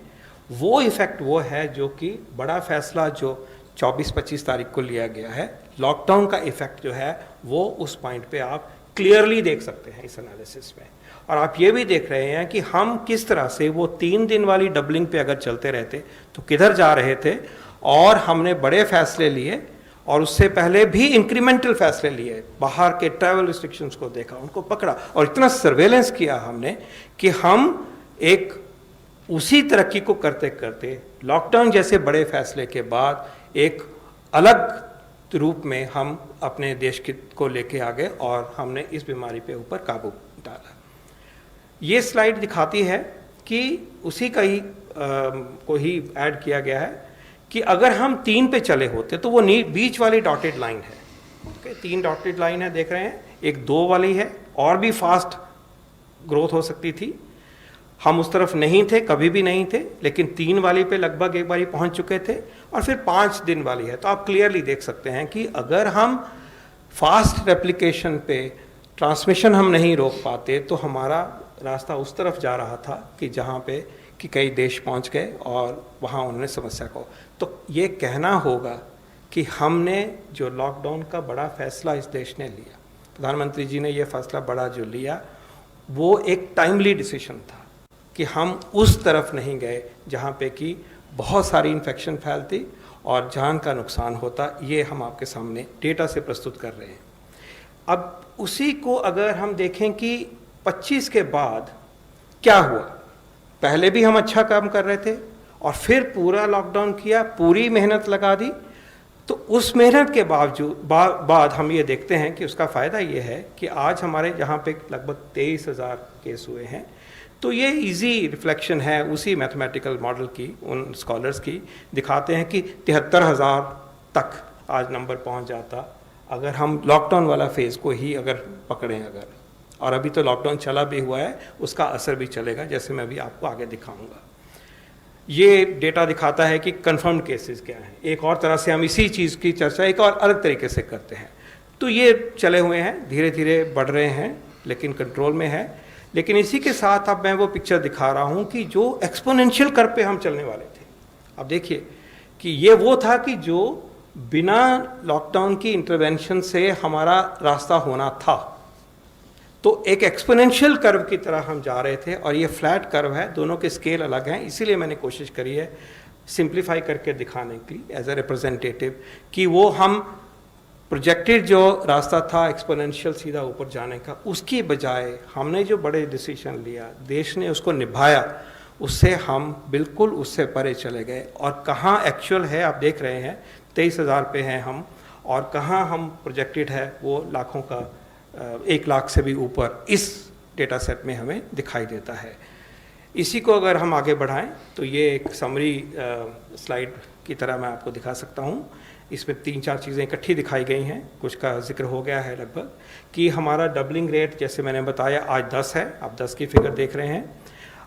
वो इफेक्ट वो है जो कि बड़ा फैसला जो 24-25 तारीख को लिया गया है, लॉकडाउन का इफेक्ट जो है वो उस पॉइंट पे आप क्लियरली देख सकते हैं इस एनालिसिस में। और आप ये भी देख रहे हैं कि हम किस तरह से वो 3 दिन वाली डबलिंग पे अगर चलते रहते तो किधर जा रहे थे, और हमने बड़े फैसले लिए और उससे पहले भी इंक्रीमेंटल फैसले लिए, बाहर के ट्रैवल रिस्ट्रिक्शंस को देखा, उनको पकड़ा और इतना सर्वेलेंस किया हमने कि हम एक उसी तरक्की को करते करते लॉकडाउन जैसे बड़े फैसले के बाद एक अलग रूप में हम अपने देश को लेके आ गए और हमने इस बीमारी पे ऊपर काबू डाला। ये स्लाइड दिखाती है कि उसी का ही को ही ऐड किया गया है कि अगर हम 3 पे चले होते तो वो बीच वाली डॉटेड लाइन है, ओके, 3 डॉटेड लाइन है देख रहे हैं, एक 2 वाली है, और भी फास्ट ग्रोथ हो सकती थी। हम उस तरफ नहीं थे, कभी भी नहीं थे, लेकिन 3 वाली पे लगभग एक बारी पहुंच चुके थे, और फिर 5 दिन वाली है। तो आप क्लियरली देख सकते हैं कि अगर हम फास्ट रेप्लिकेशन पे ट्रांसमिशन हम नहीं रोक पाते तो हमारा रास्ता उस तरफ जा रहा था कि जहाँ पे कि कई देश पहुँच गए और वहाँ उन्होंने समस्या को। तो ये कहना होगा कि हमने जो लॉकडाउन का बड़ा फैसला इस देश ने लिया, प्रधानमंत्री जी ने ये फैसला बड़ा जो लिया, वो एक टाइमली डिसीजन था कि हम उस तरफ नहीं गए जहाँ पे कि बहुत सारी इन्फेक्शन फैलती और जान का नुकसान होता। ये हम आपके सामने डेटा से प्रस्तुत कर रहे हैं। अब उसी को अगर हम देखें कि 25 के बाद क्या हुआ, पहले भी हम अच्छा काम कर रहे थे और फिर पूरा लॉकडाउन किया, पूरी मेहनत लगा दी, तो उस मेहनत के बावजूद बाद हम ये देखते हैं कि उसका फ़ायदा ये है कि आज हमारे यहाँ पे लगभग 23,000 केस हुए हैं। तो ये इजी रिफ्लेक्शन है उसी मैथमेटिकल मॉडल की, उन स्कॉलर्स की, दिखाते हैं कि 73,000 तक आज नंबर पहुँच जाता अगर हम लॉकडाउन वाला फेज़ को ही अगर पकड़ें अगर, और अभी तो लॉकडाउन चला भी हुआ है, उसका असर भी चलेगा, जैसे मैं अभी आपको आगे दिखाऊंगा। ये डेटा दिखाता है कि कंफर्म्ड केसेस क्या हैं। एक और तरह से हम इसी चीज़ की चर्चा एक और अलग तरीके से करते हैं। तो ये चले हुए हैं, धीरे धीरे बढ़ रहे हैं, लेकिन कंट्रोल में है। लेकिन इसी के साथ अब मैं वो पिक्चर दिखा रहा हूँ कि जो एक्सपोनेंशियल कर्व पे हम चलने वाले थे, अब देखिए कि ये वो था कि जो बिना लॉकडाउन की इंटरवेंशन से हमारा रास्ता होना था, तो एक एक्सपोनेंशियल कर्व की तरह हम जा रहे थे, और ये फ्लैट कर्व है, दोनों के स्केल अलग हैं। इसीलिए मैंने कोशिश करी है सिंप्लीफाई करके दिखाने की एज ए रिप्रेजेंटेटिव कि वो हम प्रोजेक्टेड जो रास्ता था एक्सपोनेंशियल सीधा ऊपर जाने का, उसकी बजाय हमने जो बड़े डिसीजन लिया, देश ने उसको निभाया, उससे हम बिल्कुल उससे परे चले गए। और कहाँ एक्चुअल है आप देख रहे हैं, 23,000 पे हैं हम, और कहाँ हम प्रोजेक्टेड है वो लाखों का 1 लाख से भी ऊपर इस डेटा सेट में हमें दिखाई देता है। इसी को अगर हम आगे बढ़ाएं तो ये एक समरी स्लाइड की तरह मैं आपको दिखा सकता हूँ। इसमें 3-4 चीज़ें इकट्ठी दिखाई गई हैं, कुछ का जिक्र हो गया है लगभग, कि हमारा डबलिंग रेट जैसे मैंने बताया आज 10 है, आप 10 की फिगर देख रहे हैं,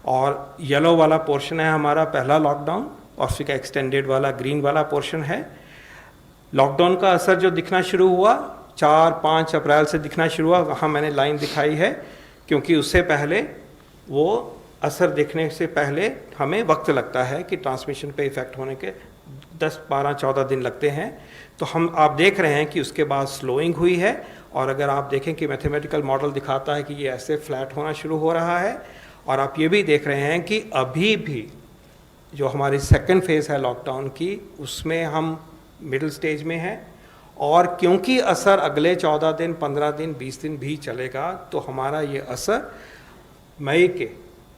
और येलो वाला पोर्शन है हमारा पहला लॉकडाउन, और फिर का एक्सटेंडेड वाला ग्रीन वाला पोर्शन है। लॉकडाउन का असर जो दिखना शुरू हुआ 4-5 अप्रैल से दिखना शुरू हुआ, वहाँ मैंने लाइन दिखाई है, क्योंकि उससे पहले वो असर दिखने से पहले हमें वक्त लगता है कि ट्रांसमिशन पे इफेक्ट होने के 10, 12, 14 दिन लगते हैं। तो हम आप देख रहे हैं कि उसके बाद स्लोइंग हुई है, और अगर आप देखें कि मैथमेटिकल मॉडल दिखाता है कि ये ऐसे फ्लैट होना शुरू हो रहा है, और आप ये भी देख रहे हैं कि अभी भी जो हमारी सेकेंड फेज़ है लॉकडाउन की, उसमें हम मिडिल स्टेज में हैं, और क्योंकि असर अगले 14 दिन, 15 दिन, 20 दिन भी चलेगा, तो हमारा ये असर मई के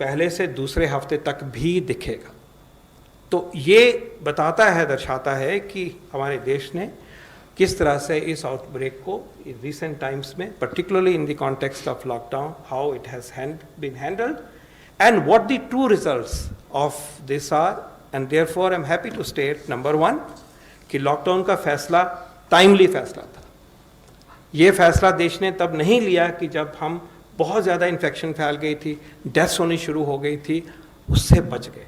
पहले से दूसरे हफ्ते तक भी दिखेगा। तो ये बताता है, दर्शाता है कि हमारे देश ने किस तरह से इस आउटब्रेक को रिसेंट टाइम्स में, particularly in the context of lockdown, how it has been handled and what the true results of this are. And therefore I am happy to state, number 1, कि लॉकडाउन का फैसला timely फैसला था। ये फैसला देश ने तब नहीं लिया कि जब हम बहुत ज़्यादा इन्फेक्शन फैल गई थी, डेथ्स होनी शुरू हो गई थी, उससे बच गए।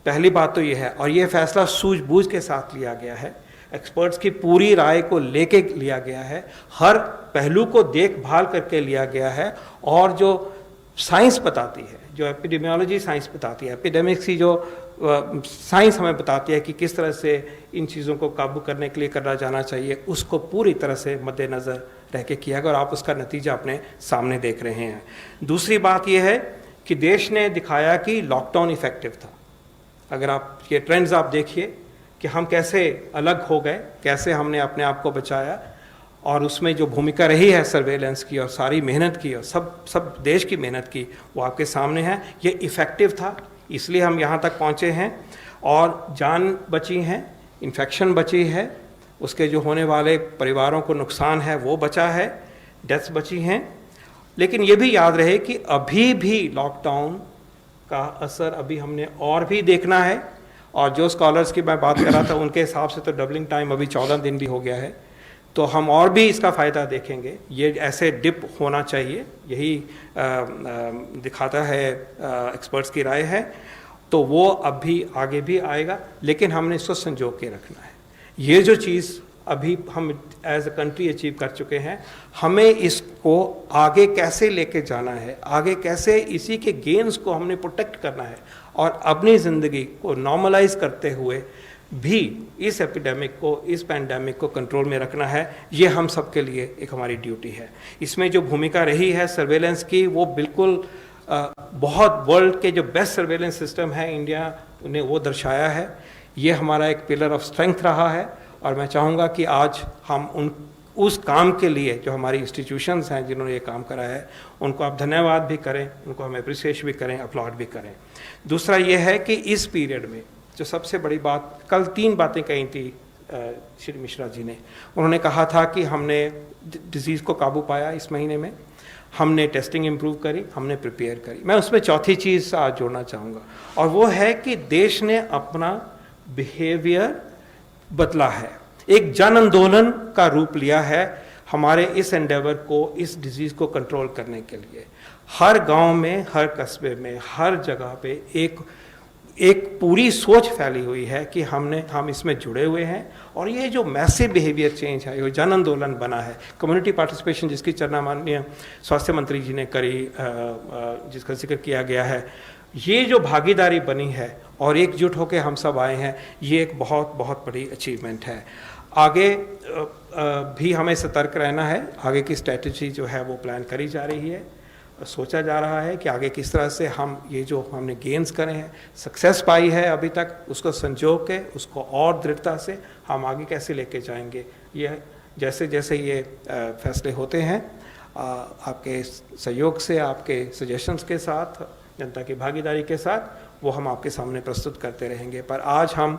पहली बात तो ये है, और ये फैसला सूझबूझ के साथ लिया गया है। एक्सपर्ट्स की पूरी राय को लेके लिया गया है, हर पहलू को देखभाल करके लिया गया है, और जो साइंस बताती है, जो एपिडेमियोलॉजी साइंस बताती है, एपिडेमिक्स की जो साइंस हमें बताती है कि किस तरह से इन चीज़ों को काबू करने के लिए करना जाना चाहिए, उसको पूरी तरह से मद्देनज़र रह के किया गया, और आप उसका नतीजा अपने सामने देख रहे हैं। दूसरी बात यह है कि देश ने दिखाया कि लॉकडाउन इफेक्टिव था। अगर आप ये ट्रेंड्स आप देखिए कि हम कैसे अलग हो गए, कैसे हमने अपने आप को बचाया, और उसमें जो भूमिका रही है सर्वेलेंस की और सारी मेहनत की और सब देश की मेहनत की, वो आपके सामने है। ये इफ़ेक्टिव था, इसलिए हम यहाँ तक पहुँचे हैं, और जान बची हैं, इन्फेक्शन बची है, उसके जो होने वाले परिवारों को नुकसान है वो बचा है, डेथ्स बची हैं। लेकिन ये भी याद रहे कि अभी भी लॉकडाउन का असर अभी हमने और भी देखना है, और जो स्कॉलर्स की मैं बात कर रहा था उनके हिसाब से तो डबलिंग टाइम अभी 14 दिन भी हो गया है, तो हम और भी इसका फ़ायदा देखेंगे। ये ऐसे डिप होना चाहिए, यही दिखाता है एक्सपर्ट्स की राय है, तो वो अभी आगे भी आएगा, लेकिन हमने इसको संजो के रखना है। ये जो चीज़ अभी हम एज अ कंट्री अचीव कर चुके हैं, हमें इसको आगे कैसे लेके जाना है, आगे कैसे इसी के गेन्स को हमने प्रोटेक्ट करना है, और अपनी ज़िंदगी को नॉर्मलाइज करते हुए भी इस एपिडेमिक को, इस पैंडेमिक को कंट्रोल में रखना है। ये हम सब के लिए एक हमारी ड्यूटी है। इसमें जो भूमिका रही है सर्वेलेंस की, वो बिल्कुल बहुत वर्ल्ड के जो बेस्ट सर्वेलेंस सिस्टम है इंडिया ने वो दर्शाया है। ये हमारा एक पिलर ऑफ स्ट्रेंथ रहा है, और मैं चाहूँगा कि आज हम उस काम के लिए जो हमारी इंस्टीट्यूशंस हैं जिन्होंने ये काम करा है, उनको आप धन्यवाद भी करें, उनको हम अप्रिसिएट भी करें, अपलॉड भी करें। दूसरा ये है कि इस पीरियड में जो सबसे बड़ी बात, कल 3 बातें कही थी श्री मिश्रा जी ने। उन्होंने कहा था कि हमने डिजीज़ को काबू पाया इस महीने में, हमने टेस्टिंग इम्प्रूव करी, हमने प्रिपेयर करी। मैं उसमें चौथी चीज़ आज जोड़ना चाहूँगा, और वो है कि देश ने अपना बिहेवियर बदला है, एक जन आंदोलन का रूप लिया है हमारे इस एंडेवर को, इस डिजीज़ को कंट्रोल करने के लिए। हर गांव में, हर कस्बे में, हर जगह पे एक पूरी सोच फैली हुई है कि हम इसमें जुड़े हुए हैं, और ये जो मैसिव बिहेवियर चेंज है, ये जन आंदोलन बना है, कम्युनिटी पार्टिसिपेशन जिसकी चर्चा माननीय स्वास्थ्य मंत्री जी ने करी, जिसका जिक्र किया गया है, ये जो भागीदारी बनी है और एकजुट होकर हम सब आए हैं, ये एक बहुत बहुत बड़ी अचीवमेंट है। आगे भी हमें सतर्क रहना है, आगे की स्ट्रेटजी जो है वो प्लान करी जा रही है, सोचा जा रहा है कि आगे किस तरह से हम ये जो हमने गेन्स करे हैं, सक्सेस पाई है अभी तक, उसको संजो के, उसको और दृढ़ता से हम आगे कैसे लेके जाएंगे। ये जैसे जैसे ये फैसले होते हैं, आपके सहयोग से, आपके सजेशंस के साथ, जनता की भागीदारी के साथ, वो हम आपके सामने प्रस्तुत करते रहेंगे। पर आज हम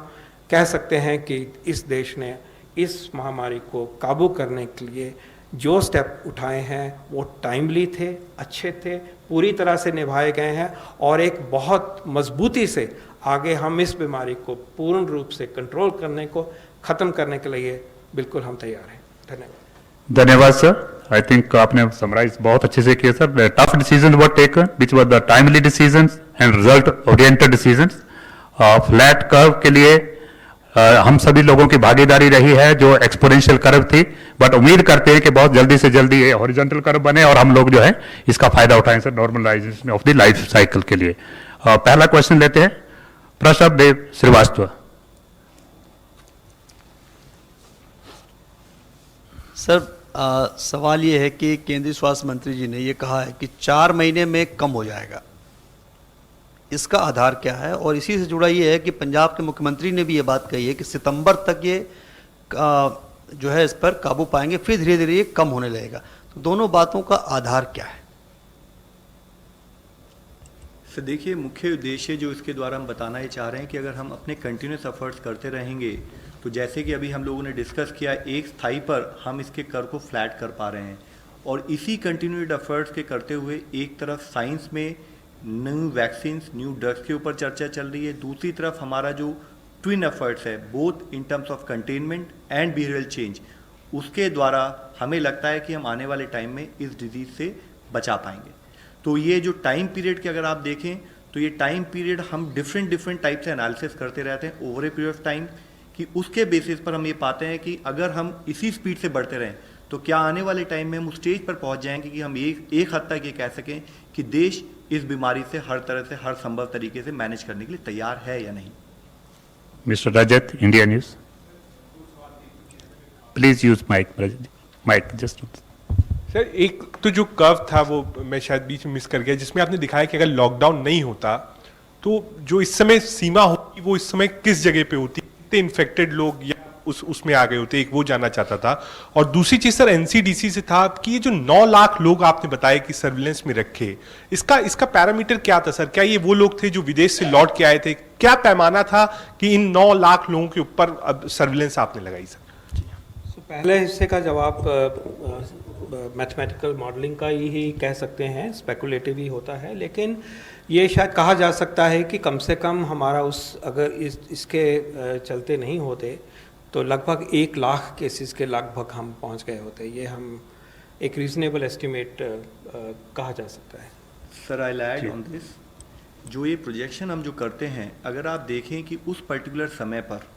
कह सकते हैं कि इस देश ने इस महामारी को काबू करने के लिए जो स्टेप उठाए हैं वो टाइमली थे, अच्छे थे, पूरी तरह से निभाए गए हैं, और एक बहुत मजबूती से आगे हम इस बीमारी को पूर्ण रूप से कंट्रोल करने को, ख़त्म करने के लिए बिल्कुल हम तैयार हैं। धन्यवाद। धन्यवाद सर। आई थिंक आपने समराइज बहुत अच्छे से किया sir. Tough decision were taken which were the timely decisions and result oriented decisions. Flat curve के लिए हम सभी लोगों की भागीदारी रही है, जो एक्सपोनेंशियल कर्व थी, बट उम्मीद करते हैं कि बहुत जल्दी से जल्दी ये हॉरिजॉन्टल कर्व बने और हम लोग जो है इसका फायदा उठाएं sir, normalization of the life cycle के लिए। पहला क्वेश्चन लेते हैं प्रसभ देव श्रीवास्तव। सर, सवाल ये है कि केंद्रीय स्वास्थ्य मंत्री जी ने ये कहा है कि 4 महीने में कम हो जाएगा, इसका आधार क्या है? और इसी से जुड़ा ये है कि पंजाब के मुख्यमंत्री ने भी ये बात कही है कि सितंबर तक ये जो है इस पर काबू पाएंगे, फिर धीरे धीरे ये कम होने लगेगा। तो दोनों बातों का आधार क्या है? सर देखिए, मुख्य उद्देश्य जो इसके द्वारा हम बताना ही चाह रहे हैं कि अगर हम अपने कंटिन्यूस एफर्ट्स करते रहेंगे, तो जैसे कि अभी हम लोगों ने डिस्कस किया, एक स्थाई पर हम इसके कर को फ्लैट कर पा रहे हैं, और इसी कंटिन्यूड एफर्ट्स के करते हुए एक तरफ साइंस में न्यू वैक्सीन्स, न्यू ड्रग्स के ऊपर चर्चा चल रही है, दूसरी तरफ हमारा जो ट्विन एफर्ट्स है both in terms of containment and behavioural change, उसके द्वारा हमें लगता है कि हम आने वाले टाइम में इस डिजीज़ से बचा पाएंगे। तो ये जो टाइम पीरियड की अगर आप देखें, तो ये टाइम पीरियड हम डिफरेंट टाइप से एनालिसिस करते रहते हैं over a period of time, कि उसके बेसिस पर हम ये पाते हैं कि अगर हम इसी स्पीड से बढ़ते रहें तो क्या आने वाले टाइम में हम उस स्टेज पर पहुंच जाएंगे कि हम एक हद तक ये कह सकें कि देश इस बीमारी से हर तरह से हर संभव तरीके से मैनेज करने के लिए तैयार है या नहीं। Mr. Rajat, India News. Please use mic, Rajat. Mic, just. Sir एक तो जो कर्व था वो मैं शायद बीच में मिस कर गया, जिसमें आपने दिखाया कि अगर लॉकडाउन नहीं होता तो जो इस समय सीमा होती वो इस समय किस जगह पे होती, कितने इन्फेक्टेड लोग या उसमें आ गए होते, एक वो जानना चाहता था। और दूसरी चीज सर एनसीडीसी से था कि ये जो 9 लाख लोग आपने बताया कि सर्विलेंस में रखे, इसका पैरामीटर क्या था सर? क्या ये वो लोग थे जो विदेश से लौट के आए थे? क्या पैमाना था कि इन 9 लाख लोगों के ऊपर अब सर्विलेंस आपने लगाई सर? पहले हिस्से का जवाब मैथमेटिकल मॉडलिंग का ही कह सकते हैं, स्पेकुलेटिव ही होता है, लेकिन ये शायद कहा जा सकता है कि कम से कम हमारा अगर इसके चलते नहीं होते तो लगभग 1 लाख केसेस के लगभग हम पहुंच गए होते। ये हम एक रीजनेबल एस्टिमेट कहा जा सकता है। Sir I add on this, जो ये प्रोजेक्शन हम जो करते हैं, अगर आप देखें कि उस पर्टिकुलर समय पर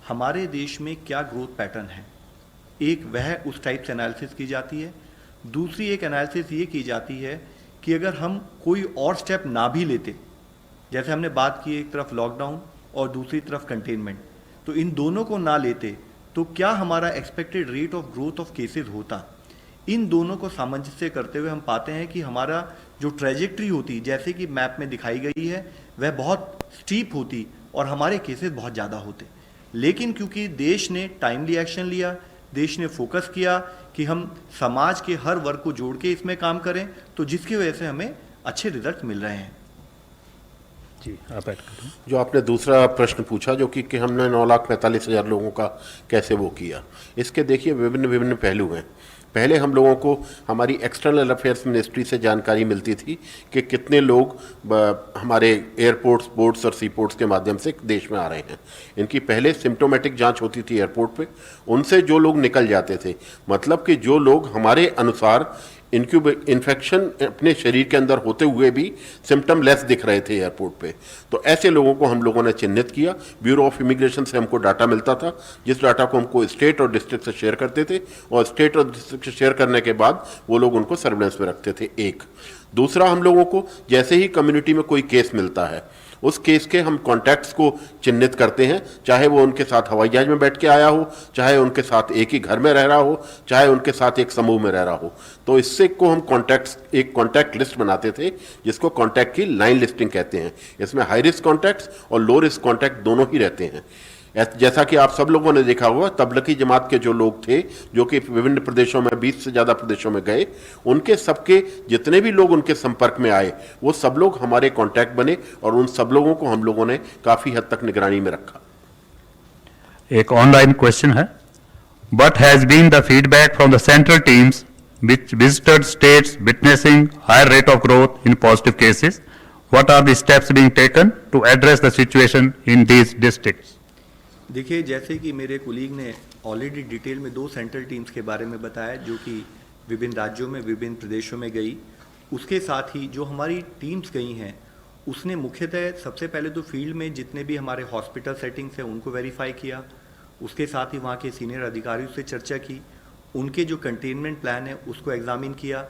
हमारे देश में क्या ग्रोथ पैटर्न है, एक वह उस टाइप से एनालिसिस की जाती है। दूसरी एक एनालिसिस ये की जाती है कि अगर हम कोई और स्टेप ना भी लेते, जैसे हमने बात की एक तरफ लॉकडाउन और दूसरी तरफ कंटेनमेंट, तो इन दोनों को ना लेते तो क्या हमारा expected rate of growth of cases होता। इन दोनों को सामंजस्य करते हुए हम पाते हैं कि हमारा जो ट्रेजेक्ट्री होती, जैसे कि मैप में दिखाई गई है, वह बहुत स्टीप होती और हमारे केसेस बहुत ज़्यादा होते। लेकिन क्योंकि देश ने टाइमली एक्शन लिया, देश ने फोकस किया कि हम समाज के हर वर्ग को जोड़ के इसमें काम करें, तो जिसकी वजह से हमें अच्छे रिजल्ट मिल रहे हैं। जी, आप ऐड करें। जो आपने दूसरा प्रश्न पूछा, जो कि हमने 9,45,000 लोगों का कैसे वो किया, इसके देखिए विभिन्न पहलू हैं। पहले हम लोगों को हमारी एक्सटर्नल अफेयर्स मिनिस्ट्री से जानकारी मिलती थी कि कितने लोग हमारे एयरपोर्ट्स, पोर्ट्स और सी पोर्ट्स के माध्यम से देश में आ रहे हैं। इनकी पहले सिम्टोमेटिक जांच होती थी एयरपोर्ट पे, उनसे जो लोग निकल जाते थे, मतलब कि जो लोग हमारे अनुसार इन्फेक्शन अपने शरीर के अंदर होते हुए भी सिम्टम लेस दिख रहे थे एयरपोर्ट पे, तो ऐसे लोगों को हम लोगों ने चिन्हित किया। ब्यूरो ऑफ इमिग्रेशन से हमको डाटा मिलता था, जिस डाटा को हमको स्टेट और डिस्ट्रिक्ट से शेयर करते थे, और स्टेट और डिस्ट्रिक्ट से शेयर करने के बाद वो लोग उनको सर्विलेंस में रखते थे। एक दूसरा, हम लोगों को जैसे ही कम्युनिटी में कोई केस मिलता है, उस केस के हम कॉन्टैक्ट्स को चिन्हित करते हैं, चाहे वो उनके साथ हवाई जहाज में बैठ के आया हो, चाहे उनके साथ एक ही घर में रह रहा हो, चाहे उनके साथ एक समूह में रह रहा हो। तो इससे को हम एक कॉन्टैक्ट लिस्ट बनाते थे, जिसको कॉन्टैक्ट की लाइन लिस्टिंग कहते हैं। इसमें हाई रिस्क कॉन्टैक्ट्स और लो रिस्क कॉन्टैक्ट दोनों ही रहते हैं। जैसा कि आप सब लोगों ने देखा होगा, तबलीगी जमात के जो लोग थे, जो कि विभिन्न प्रदेशों में 20 से ज़्यादा प्रदेशों में गए, उनके सबके जितने भी लोग उनके संपर्क में आए, वो सब लोग हमारे कांटेक्ट बने और उन सब लोगों को हम लोगों ने काफ़ी हद तक निगरानी में रखा। एक ऑनलाइन क्वेश्चन है, what has been the feedback from the central teams which visited states witnessing higher rate of growth in positive cases? What are the steps being taken to address the situation in these districts? देखिए, जैसे कि मेरे colleague ने already detail में 2 central teams के बारे में बताया, जो कि विभिन्न राज्यों में, विभिन्न प्रदेशों में गई। उसके साथ ही जो हमारी टीम्स गई हैं, उसने मुख्यतः सबसे पहले तो फील्ड में जितने भी हमारे हॉस्पिटल सेटिंग्स हैं उनको वेरीफाई किया। उसके साथ ही वहाँ के सीनियर अधिकारियों से चर्चा की, उनके जो कंटेनमेंट प्लान है उसको एग्जामिन किया।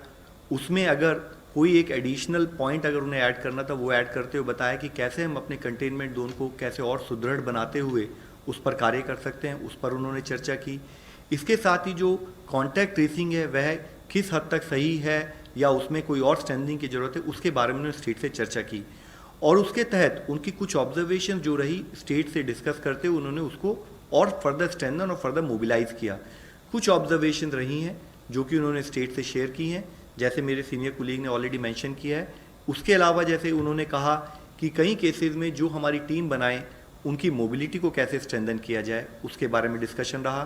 उसमें अगर कोई एक एडिशनल पॉइंट अगर उन्हें ऐड करना था, वो ऐड करते हुए बताया कि कैसे हम अपने कंटेनमेंट जोन को कैसे और सुदृढ़ बनाते हुए उस पर कार्य कर सकते हैं, उस पर उन्होंने चर्चा की। इसके साथ ही जो कॉन्टैक्ट ट्रेसिंग है वह किस हद तक सही है या उसमें कोई और स्ट्रेंथनिंग की ज़रूरत है, उसके बारे में उन्होंने स्टेट से चर्चा की। और उसके तहत उनकी कुछ ऑब्जर्वेशन जो रही, स्टेट से डिस्कस करते हुए उन्होंने उसको और फर्दर स्ट्रेंथन और फर्दर मोबिलाइज किया। कुछ ऑब्जर्वेशन रही हैं जो कि उन्होंने स्टेट से शेयर की हैं, जैसे मेरे सीनियर कुलीग ने ऑलरेडी मेंशन किया है। उसके अलावा जैसे उन्होंने कहा कि कई केसेस में जो हमारी टीम बनाए, उनकी मोबिलिटी को कैसे स्ट्रेंथन किया जाए, उसके बारे में डिस्कशन रहा।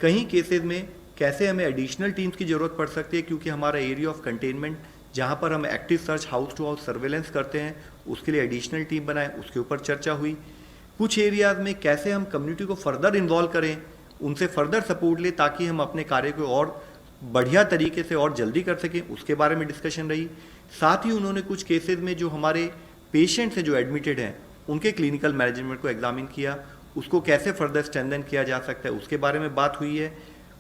कहीं केसेस में कैसे हमें एडिशनल टीम्स की ज़रूरत पड़ सकती है, क्योंकि हमारा एरिया ऑफ कंटेनमेंट जहाँ पर हम active search, house to house surveillance करते हैं, उसके लिए एडिशनल टीम बनाए, उसके ऊपर चर्चा हुई। कुछ एरियाज में कैसे हम कम्युनिटी को फर्दर इन्वॉल्व करें, उनसे फर्दर सपोर्ट लें, ताकि हम अपने कार्य को और बढ़िया तरीके से और जल्दी कर सकें, उसके बारे में डिस्कशन रही। साथ ही उन्होंने कुछ केसेस में जो हमारे पेशेंट्स हैं जो एडमिटेड हैं, उनके क्लिनिकल मैनेजमेंट को एग्जामिन किया, उसको कैसे फर्दर स्ट्रेंथन किया जा सकता है, उसके बारे में बात हुई है।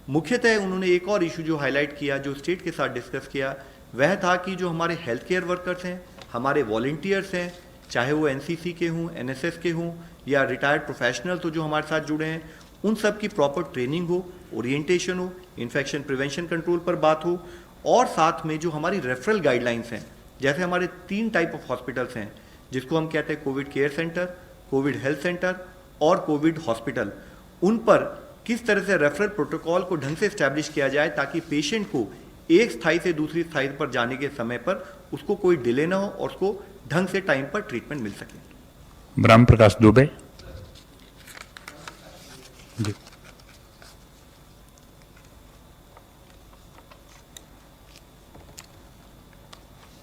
मुख्यतः उन्होंने एक और इशू जो हाईलाइट किया, जो स्टेट के साथ डिस्कस किया, वह था कि जो हमारे हेल्थ केयर वर्कर्स हैं, हमारे वॉलंटियर्स हैं, चाहे वो एनसीसी के हों, एनएसएस के हों या रिटायर्ड प्रोफेशनल तो जो हमारे साथ जुड़े हैं, उन सब की प्रॉपर ट्रेनिंग हो, ओरिएंटेशन हो, इन्फेक्शन प्रिवेंशन कंट्रोल पर बात हो, और साथ में जो हमारी रेफरल गाइडलाइंस हैं, जैसे हमारे 3 टाइप ऑफ हॉस्पिटल्स हैं जिसको हम कहते हैं Covid care centre, Covid health centre और कोविड हॉस्पिटल, उन पर किस तरह से रेफरल प्रोटोकॉल को ढंग से इस्टेब्लिश किया जाए ताकि पेशेंट को एक स्थाई से दूसरी स्थाई पर जाने के समय पर उसको कोई डिले ना हो और उसको ढंग से टाइम पर ट्रीटमेंट मिल सके। ब्रह्म प्रकाश दुबे जी।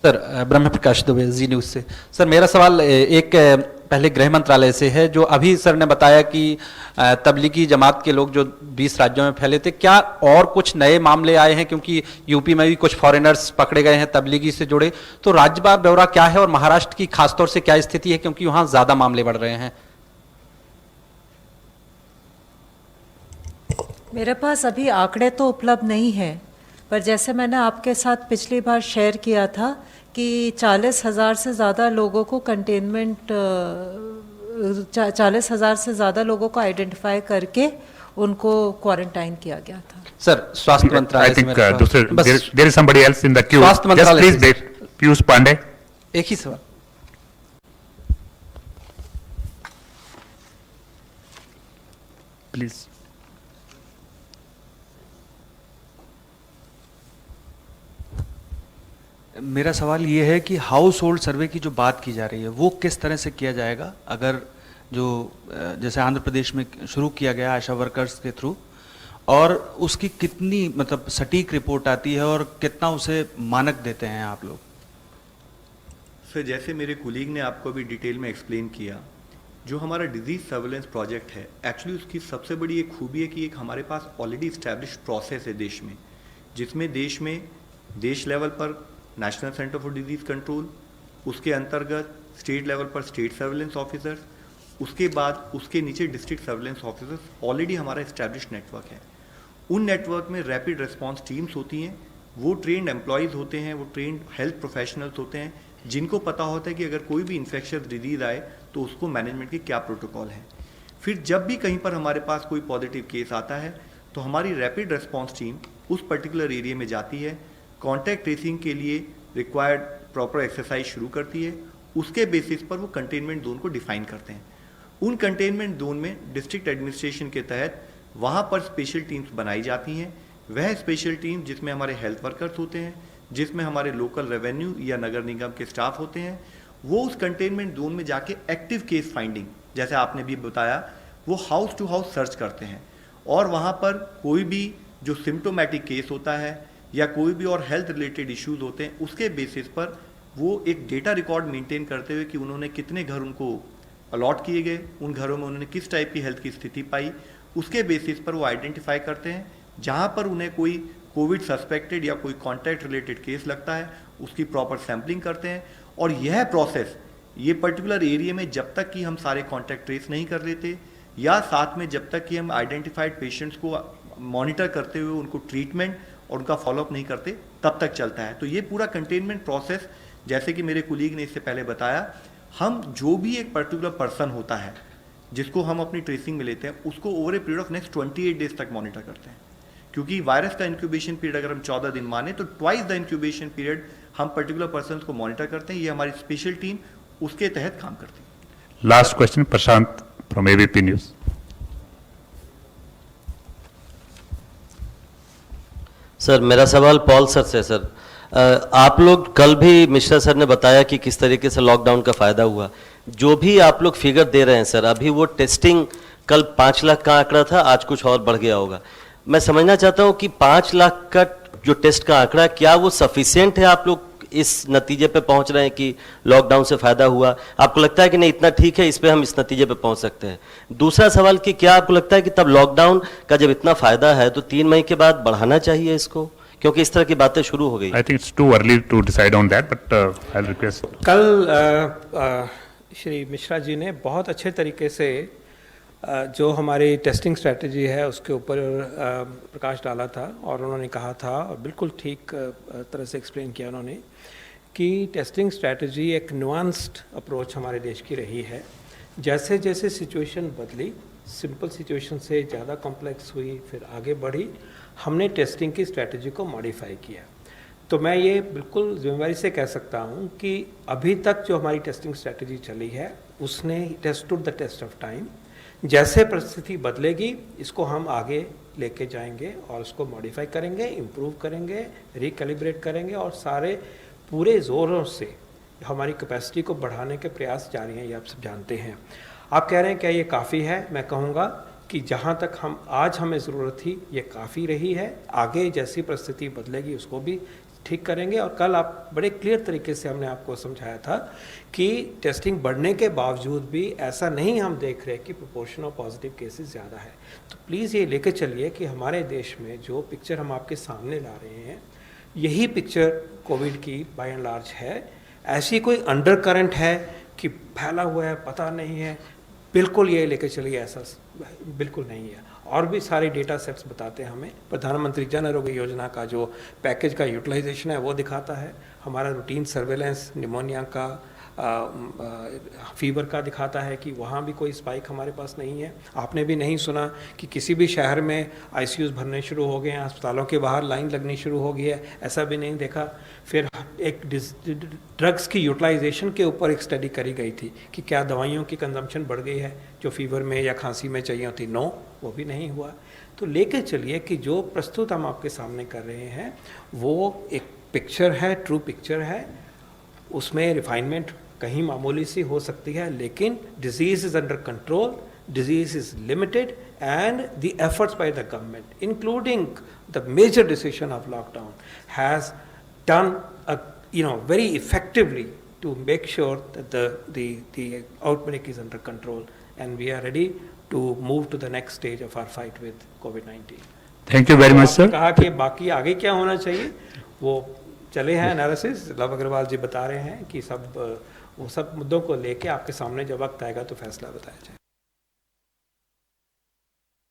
सर, ब्रह्म प्रकाश दुबे, जी न्यूज़ से। सर, मेरा सवाल एक पहले गृह मंत्रालय से है। जो अभी सर ने बताया कि तबलीगी जमात के लोग जो 20 राज्यों में फैले थे, क्या और कुछ नए मामले आए हैं? क्योंकि यूपी में भी कुछ फॉरेनर्स पकड़े गए हैं तबलीगी से जुड़े, तो राज्यवार ब्यौरा क्या है और महाराष्ट्र की खासतौर से क्या स्थिति है, क्योंकि वहां ज्यादा मामले बढ़ रहे हैं? मेरे पास अभी आंकड़े तो उपलब्ध नहीं हैं, पर जैसे मैंने आपके साथ पिछली बार शेयर किया था कि 40,000 से ज़्यादा लोगों को कंटेनमेंट 40,000 से ज़्यादा लोगों को आइडेंटिफाई करके उनको क्वारंटाइन किया गया था। सर, स्वास्थ्य I मंत्रालय से think मेरा दूसरे बस there is somebody else in the queue. स्वास्थ्य Just मंत्रालय please से। wait. पीयूष पांडे, एक ही सवाल। प्लीज। मेरा सवाल ये है कि हाउस होल्ड सर्वे की जो बात की जा रही है वो किस तरह से किया जाएगा? अगर जो जैसे आंध्र प्रदेश में शुरू किया गया आशा वर्कर्स के थ्रू, और उसकी कितनी मतलब सटीक रिपोर्ट आती है और कितना उसे मानक देते हैं आप लोग? सर, जैसे मेरे कुलीग ने आपको अभी डिटेल में एक्सप्लेन किया, जो हमारा डिजीज सर्वेलेंस प्रोजेक्ट है, एक्चुअली उसकी सबसे बड़ी एक खूबी है कि एक हमारे पास ऑलरेडी इस्टेब्लिश प्रोसेस है देश में, जिसमें देश लेवल पर national centre for disease control, उसके अंतर्गत स्टेट लेवल पर स्टेट सर्वेलेंस ऑफिसर्स, उसके बाद उसके नीचे डिस्ट्रिक्ट सर्वेलेंस ऑफिसर्स, ऑलरेडी हमारा इस्टेब्लिश नेटवर्क है। उन नेटवर्क में रैपिड रिस्पांस टीम्स होती हैं, वो ट्रेंड एम्प्लॉयज़ होते हैं, वो ट्रेंड हेल्थ प्रोफेशनल्स होते हैं, जिनको पता होता है कि अगर कोई भी इन्फेक्शियस डिजीज़ आए तो उसको मैनेजमेंट के क्या प्रोटोकॉल हैं। फिर जब भी कहीं पर हमारे पास कोई पॉजिटिव केस आता है तो हमारी रैपिड रिस्पांस टीम उस पर्टिकुलर एरिया में जाती है, कॉन्टैक्ट ट्रेसिंग के लिए रिक्वायर्ड प्रॉपर एक्सरसाइज शुरू करती है, उसके बेसिस पर वो कंटेनमेंट जोन को डिफाइन करते हैं। उन कंटेनमेंट जोन में डिस्ट्रिक्ट एडमिनिस्ट्रेशन के तहत वहाँ पर स्पेशल टीम्स बनाई जाती हैं। वह स्पेशल टीम जिसमें हमारे हेल्थ वर्कर्स होते हैं, जिसमें हमारे लोकल रेवेन्यू या नगर निगम के स्टाफ होते हैं, वो उस कंटेनमेंट जोन में जाके एक्टिव केस फाइंडिंग, जैसे आपने भी बताया, वो हाउस टू हाउस सर्च करते हैं, और वहाँ पर कोई भी जो सिम्टोमेटिक केस होता है या कोई भी और हेल्थ रिलेटेड इश्यूज होते हैं, उसके बेसिस पर वो एक डेटा रिकॉर्ड मेंटेन करते हुए कि उन्होंने कितने घर उनको अलॉट किए गए, उन घरों में उन्होंने किस टाइप की हेल्थ की स्थिति पाई, उसके बेसिस पर वो आइडेंटिफाई करते हैं। जहाँ पर उन्हें कोई कोविड सस्पेक्टेड या कोई कॉन्टैक्ट रिलेटेड केस लगता है, उसकी प्रॉपर सैम्पलिंग करते हैं। और यह प्रोसेस ये पर्टिकुलर एरिया में जब तक कि हम सारे कॉन्टैक्ट ट्रेस नहीं कर लेते, या साथ में जब तक कि हम आइडेंटिफाइड पेशेंट्स को मॉनिटर करते हुए उनको ट्रीटमेंट और उनका फॉलोअप नहीं करते, तब तक चलता है। तो ये पूरा कंटेनमेंट प्रोसेस, जैसे कि मेरे कुलीग ने इससे पहले बताया, हम जो भी एक पर्टिकुलर पर्सन होता है जिसको हम अपनी ट्रेसिंग में लेते हैं, उसको over a period of next 28 days तक मॉनिटर करते हैं। क्योंकि वायरस का इंक्यूबेशन पीरियड अगर हम 14 दिन माने तो ट्वाइस द इंक्यूबेशन पीरियड हम पर्टिकुलर पर्सन को मॉनिटर करते हैं। ये हमारी स्पेशल टीम उसके तहत काम करती है। Last question Prashant from ABP news. Sir, मेरा सवाल पॉल सर से। सर, आप लोग कल भी मिश्रा सर ने बताया कि किस तरीके से लॉकडाउन का फायदा हुआ। जो भी आप लोग फिगर दे रहे हैं सर, अभी वो टेस्टिंग कल 5 लाख का आंकड़ा था, आज कुछ और बढ़ गया होगा। मैं समझना चाहता हूं कि 5 लाख का जो टेस्ट का आंकड़ा, क्या वो सफिशिएंट है? आप लोग इस नतीजे पे पहुंच रहे हैं कि लॉकडाउन से फायदा हुआ? आपको लगता है कि नहीं इतना ठीक है, इस पे हम इस नतीजे पे पहुंच सकते हैं? दूसरा सवाल कि क्या आपको लगता है कि तब लॉकडाउन का जब इतना फायदा है तो 3 मई के बाद बढ़ाना चाहिए इसको, क्योंकि इस तरह की बातें शुरू हो गई? I think it's too early to decide on that, but I will request. कल श्री मिश्रा जी ने बहुत अच्छे तरीके से जो हमारी टेस्टिंग स्ट्रेटजी है उसके ऊपर प्रकाश डाला था और उन्होंने कहा था, और बिल्कुल ठीक तरह से एक्सप्लेन किया उन्होंने, कि टेस्टिंग स्ट्रेटजी एक नुआंस्ड अप्रोच हमारे देश की रही है। जैसे जैसे सिचुएशन बदली, सिंपल सिचुएशन से ज़्यादा कॉम्प्लेक्स हुई, फिर आगे बढ़ी, हमने टेस्टिंग की स्ट्रेटजी को मॉडिफाई किया। तो मैं ये बिल्कुल जिम्मेदारी से कह सकता हूँ कि अभी तक जो हमारी टेस्टिंग स्ट्रेटजी चली है उसने stood the test of time. जैसे परिस्थिति बदलेगी इसको हम आगे लेके जाएंगे और उसको मॉडिफाई करेंगे, इम्प्रूव करेंगे, रिकैलिब्रेट करेंगे और सारे पूरे ज़ोरों से हमारी कैपेसिटी को बढ़ाने के प्रयास जारी हैं, ये आप सब जानते हैं। आप कह रहे हैं क्या ये काफ़ी है? मैं कहूँगा कि जहाँ तक आज हमें ज़रूरत थी ये काफ़ी रही है। आगे जैसी परिस्थिति बदलेगी उसको भी ठीक करेंगे। और कल आप बड़े क्लियर तरीके से हमने आपको समझाया था कि टेस्टिंग बढ़ने के बावजूद भी ऐसा नहीं हम देख रहे कि प्रोपोर्शन ऑफ पॉजिटिव केसेस ज़्यादा है। तो प्लीज़ ये लेके चलिए कि हमारे देश में जो पिक्चर हम आपके सामने ला रहे हैं यही पिक्चर कोविड की बाय एंड लार्ज है। ऐसी कोई अंडर करंट है कि फैला हुआ है, पता नहीं है, बिल्कुल ये लेके चलिए, ऐसा बिल्कुल नहीं है। और भी सारे डेटा सेट्स बताते हैं हमें। प्रधानमंत्री जन आरोग्य योजना का जो पैकेज का यूटिलाइजेशन है वो दिखाता है, हमारा रूटीन सर्वेलेंस निमोनिया का, फीवर का दिखाता है कि वहाँ भी कोई स्पाइक हमारे पास नहीं है। आपने भी नहीं सुना कि किसी भी शहर में आईसीयूज भरने शुरू हो गए हैं, अस्पतालों के बाहर लाइन लगनी शुरू हो गई है, ऐसा भी नहीं देखा। फिर एक ड्रग्स की यूटिलाइजेशन के ऊपर एक स्टडी करी गई थी कि क्या दवाइयों की कंजम्पशन बढ़ गई है जो फीवर में या खांसी में चाहिए होती, नो, वो भी नहीं हुआ। तो लेके चलिए कि जो प्रस्तुत हम आपके सामने कर रहे हैं वो एक पिक्चर है, ट्रू पिक्चर है। उसमें रिफाइनमेंट कहीं मामूली सी हो सकती है, लेकिन disease is under control, disease is limited, and the efforts by the government, including the major decision of lockdown, has done very effectively to make sure that the outbreak is under control, and we are ready to move to the next stage of our fight with COVID-19. Thank you very much, sir. कहा कि बाकी आगे क्या होना चाहिए वो चले हैं एनालिसिस, लव अग्रवाल जी बता रहे हैं कि वो सब मुद्दों को लेके आपके सामने जब वक्त आएगा तो फैसला बताया जाए।